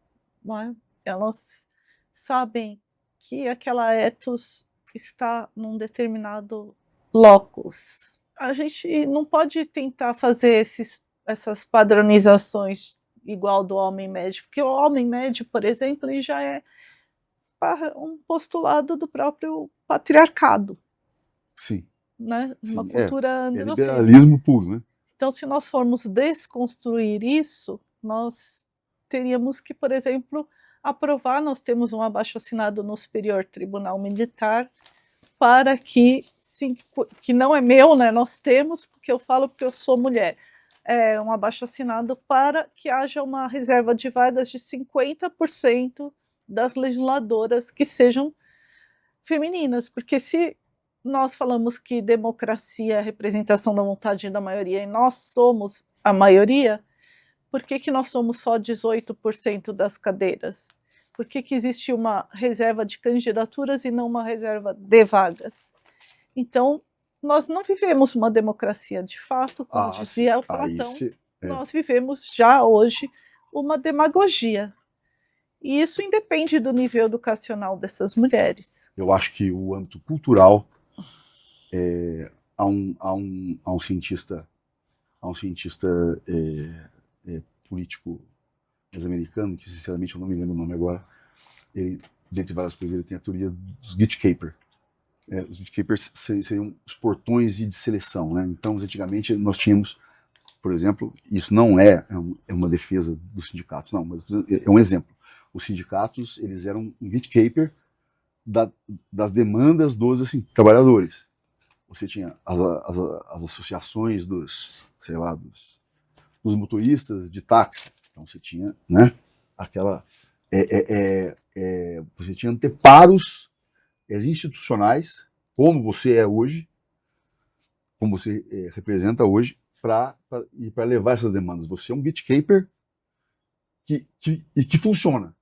não é? Elas sabem que aquela ethos está num determinado locus. A gente não pode tentar fazer essas padronizações igual do homem médio, porque o homem médio, por exemplo, ele já é um postulado do próprio patriarcado, Sim. né? Uma Sim, cultura é androcêntrica. liberalismo puro, né? Então, se nós formos desconstruir isso, nós teríamos que, por exemplo, aprovar, nós temos um abaixo-assinado no Superior Tribunal Militar, para que não é meu, né, nós temos, porque eu falo porque eu sou mulher, é um abaixo-assinado para que haja uma reserva de vagas de 50% das legisladoras que sejam femininas, porque se nós falamos que democracia é a representação da vontade da maioria e nós somos a maioria, por que nós somos só 18% das cadeiras? Por que existe uma reserva de candidaturas e não uma reserva de vagas? Então, nós não vivemos uma democracia de fato, como dizia Platão, nós vivemos já hoje uma demagogia. E isso independe do nível educacional dessas mulheres. Eu acho que o âmbito cultural, há um cientista político americano, que sinceramente eu não me lembro o nome agora, ele, dentre várias coisas, ele tem a teoria dos gatekeepers. Os gatekeepers seriam os portões de seleção, né? Então, antigamente, nós tínhamos, por exemplo, isso não é uma defesa dos sindicatos, não, mas é um exemplo. Os sindicatos, eles eram um gatekeeper das demandas dos trabalhadores. Você tinha as associações dos motoristas de táxi. Então você tinha, né, você tinha anteparos institucionais, como você é hoje, como você representa hoje, para levar essas demandas. Você é um gatekeeper que funciona,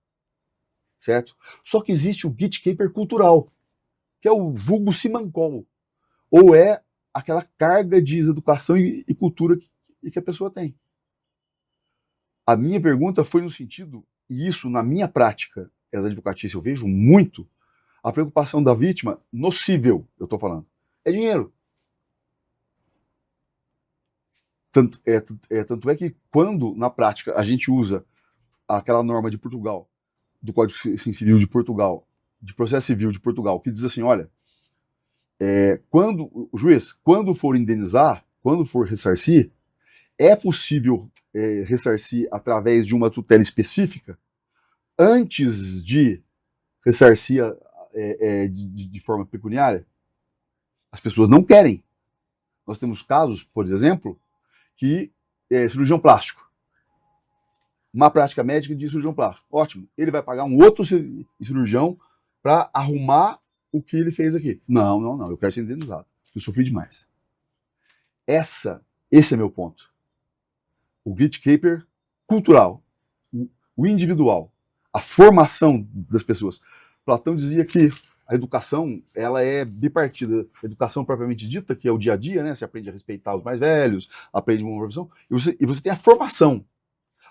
certo? Só que existe o gatekeeper cultural, que é o vulgo simancol, ou é aquela carga de educação e cultura que a pessoa tem. A minha pergunta foi no sentido, e isso na minha prática da advocatícia eu vejo muito, a preocupação da vítima nocível, eu estou falando, é dinheiro. Tanto é que quando, na prática, a gente usa aquela norma de Portugal, do Código Civil de Portugal, de processo civil de Portugal, que diz assim, olha, quando o juiz, quando for indenizar, quando for ressarcir, é possível ressarcir através de uma tutela específica antes de ressarcir de forma pecuniária? As pessoas não querem. Nós temos casos, por exemplo, que cirurgião plástico, uma prática médica de cirurgião plástico, ótimo, ele vai pagar um outro cirurgião para arrumar o que ele fez aqui. Não, eu quero ser indenizado, eu sofri demais. Esse é meu ponto. O gatekeeper cultural, o individual, a formação das pessoas. Platão dizia que a educação, ela é bipartida. A educação propriamente dita, que é o dia a dia, né? Você aprende a respeitar os mais velhos, aprende uma profissão, e você tem a formação.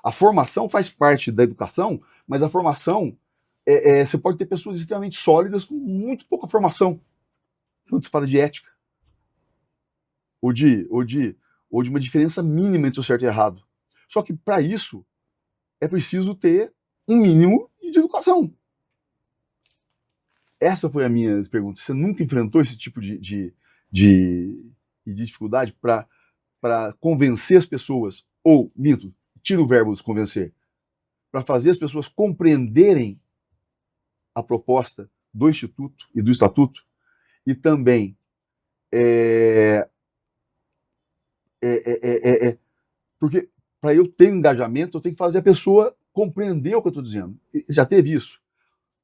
A formação faz parte da educação, mas a formação você pode ter pessoas extremamente sólidas com muito pouca formação quando se fala de ética. Ou de uma diferença mínima entre o certo e o errado. Só que, para isso, é preciso ter um mínimo de educação. Essa foi a minha pergunta. Você nunca enfrentou esse tipo de dificuldade para convencer as pessoas, ou, minto, tira o verbo de convencer, para fazer as pessoas compreenderem a proposta do Instituto e do Estatuto, e também porque para eu ter engajamento, eu tenho que fazer a pessoa compreender o que eu estou dizendo. Já teve isso?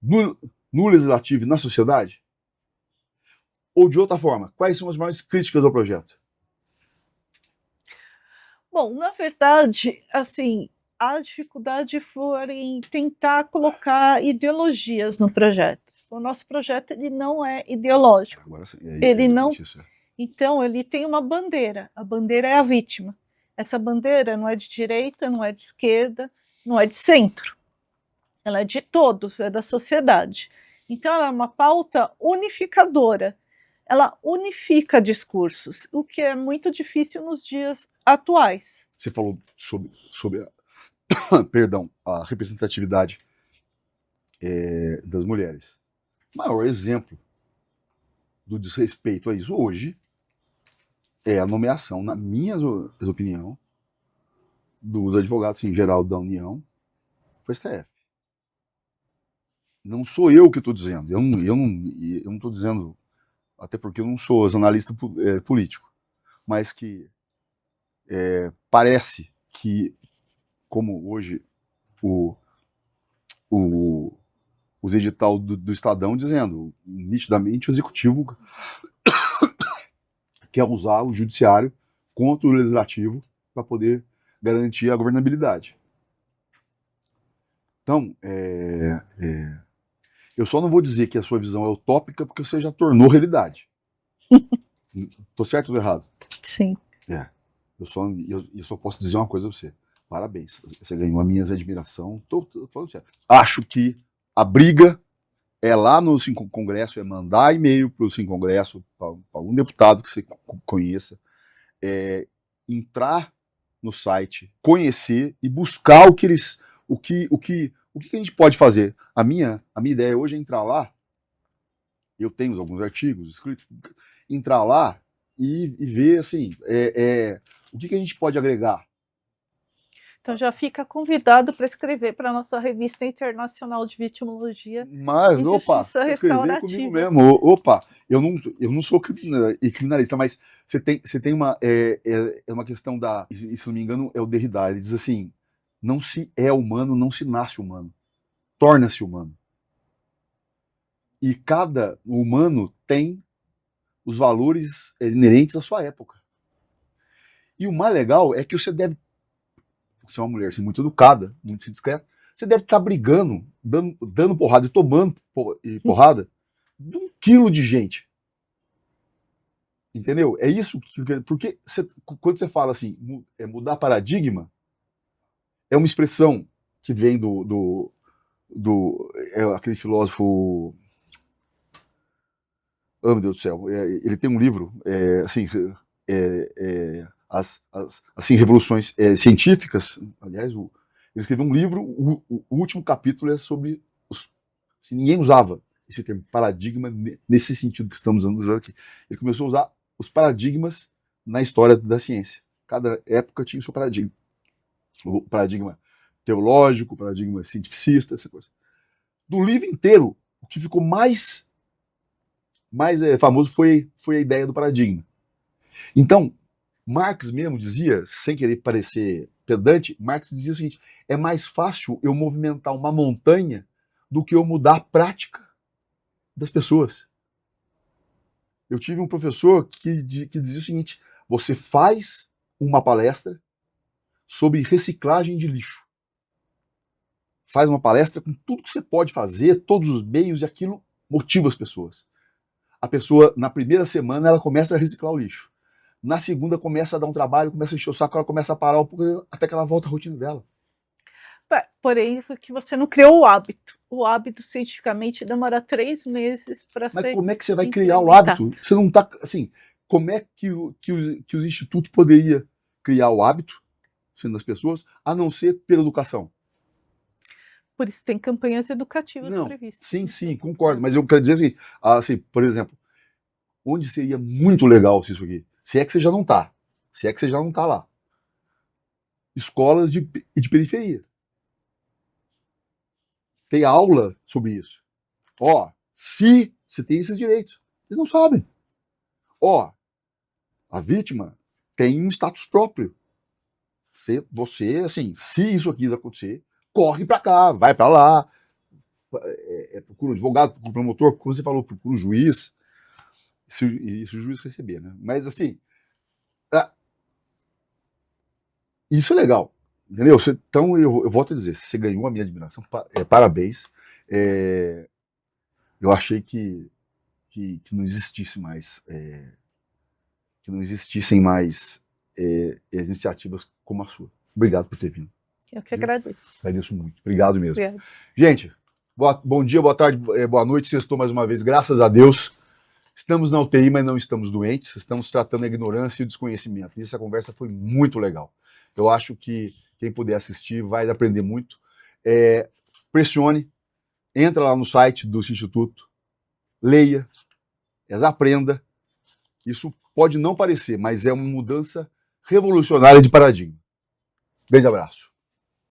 No legislativo e na sociedade? Ou de outra forma, quais são as maiores críticas ao projeto? Bom, na verdade, assim, a dificuldade foi em tentar colocar ideologias no projeto. O nosso projeto ele não é ideológico. Agora, ele não. Isso. Então, ele tem uma bandeira. A bandeira é a vítima. Essa bandeira não é de direita, não é de esquerda, não é de centro. Ela é de todos, é da sociedade. Então, ela é uma pauta unificadora. Ela unifica discursos, o que é muito difícil nos dias atuais. Você falou sobre a representatividade das mulheres. O maior exemplo do desrespeito a isso hoje é a nomeação, na minha opinião, dos advogados em geral da União para o STF. Não sou eu que estou dizendo, eu não estou dizendo, até porque eu não sou analista político, mas que parece que, como hoje os edital do Estadão dizendo, nitidamente o executivo quer usar o judiciário contra o legislativo para poder garantir a governabilidade. Então, eu só não vou dizer que a sua visão é utópica porque você já tornou realidade. Tô certo ou errado? Sim. Eu só posso dizer uma coisa para você. Parabéns, você ganhou a minha admiração. Tô falando sério. Acho que a briga é lá no Congresso, é mandar e-mail para o Congresso, para algum deputado que você conheça, entrar no site, conhecer e buscar o que a gente pode fazer. A minha ideia hoje é entrar lá, eu tenho alguns artigos escritos, entrar lá e ver assim, o que a gente pode agregar. Então já fica convidado para escrever para a nossa revista internacional de vitimologia e justiça restaurativa. Comigo mesmo. Eu não sou criminalista, mas você tem uma questão e se não me engano, é o Derrida, ele diz assim, não se é humano, não se nasce humano, torna-se humano. E cada humano tem os valores inerentes à sua época. E o mais legal é que você deve ser uma mulher assim, muito educada, muito discreta, você deve estar brigando, dando porrada e tomando porrada de 1 quilo de gente. Entendeu? É isso porque quando você fala assim, mudar paradigma, é uma expressão que vem aquele filósofo, oh meu Deus do céu, ele tem um livro, assim, revoluções científicas, aliás, ele escreveu um livro, o último capítulo é sobre ninguém usava esse termo paradigma nesse sentido que estamos usando aqui. Ele começou a usar os paradigmas na história da ciência. Cada época tinha o seu paradigma. O paradigma teológico, o paradigma cientificista, essa coisa. Do livro inteiro, o que ficou mais famoso foi a ideia do paradigma. Então, Marx mesmo dizia, sem querer parecer pedante, Marx dizia o seguinte, é mais fácil eu movimentar uma montanha do que eu mudar a prática das pessoas. Eu tive um professor que dizia o seguinte, você faz uma palestra sobre reciclagem de lixo. Faz uma palestra com tudo que você pode fazer, todos os meios, e aquilo motiva as pessoas. A pessoa, na primeira semana, ela começa a reciclar o lixo. Na segunda, começa a dar um trabalho, começa a encher o saco, ela começa a parar um pouco, até que ela volta à rotina dela. Porém, foi que você não criou o hábito. o hábito cientificamente demora 3 meses para Mas ser como é que você vai criar o hábito? Você não está, assim, como é que os institutos poderiam criar o hábito, sendo as pessoas, a não ser pela educação? Por isso tem campanhas educativas Não, previstas. sim, concordo, mas eu quero dizer assim, por exemplo, onde seria muito legal se isso aqui, se é que você já não está, se é que você já não está lá, escolas de periferia. Tem aula sobre isso. Ó, se você tem esses direitos, eles não sabem. Ó, a vítima tem um status próprio. Você, assim, se isso aqui acontecer, corre para cá, vai para lá, procura um advogado, procura um promotor, como você falou, procura um juiz, se o juiz receber, né? Mas, assim, isso é legal, entendeu? Então, eu volto a dizer, você ganhou a minha admiração, parabéns. Eu achei que não existisse mais, que não existissem mais iniciativas como a sua. Obrigado por ter vindo. Eu que agradeço. Agradeço muito. Obrigado mesmo. Obrigada. Gente, bom dia, boa tarde, boa noite. Sextou mais uma vez, graças a Deus. Estamos na UTI, mas não estamos doentes. Estamos tratando a ignorância e o desconhecimento. E essa conversa foi muito legal. Eu acho que quem puder assistir vai aprender muito. Pressione, entra lá no site do Instituto, leia, aprenda. Isso pode não parecer, mas é uma mudança revolucionária de paradigma. Beijo, abraço.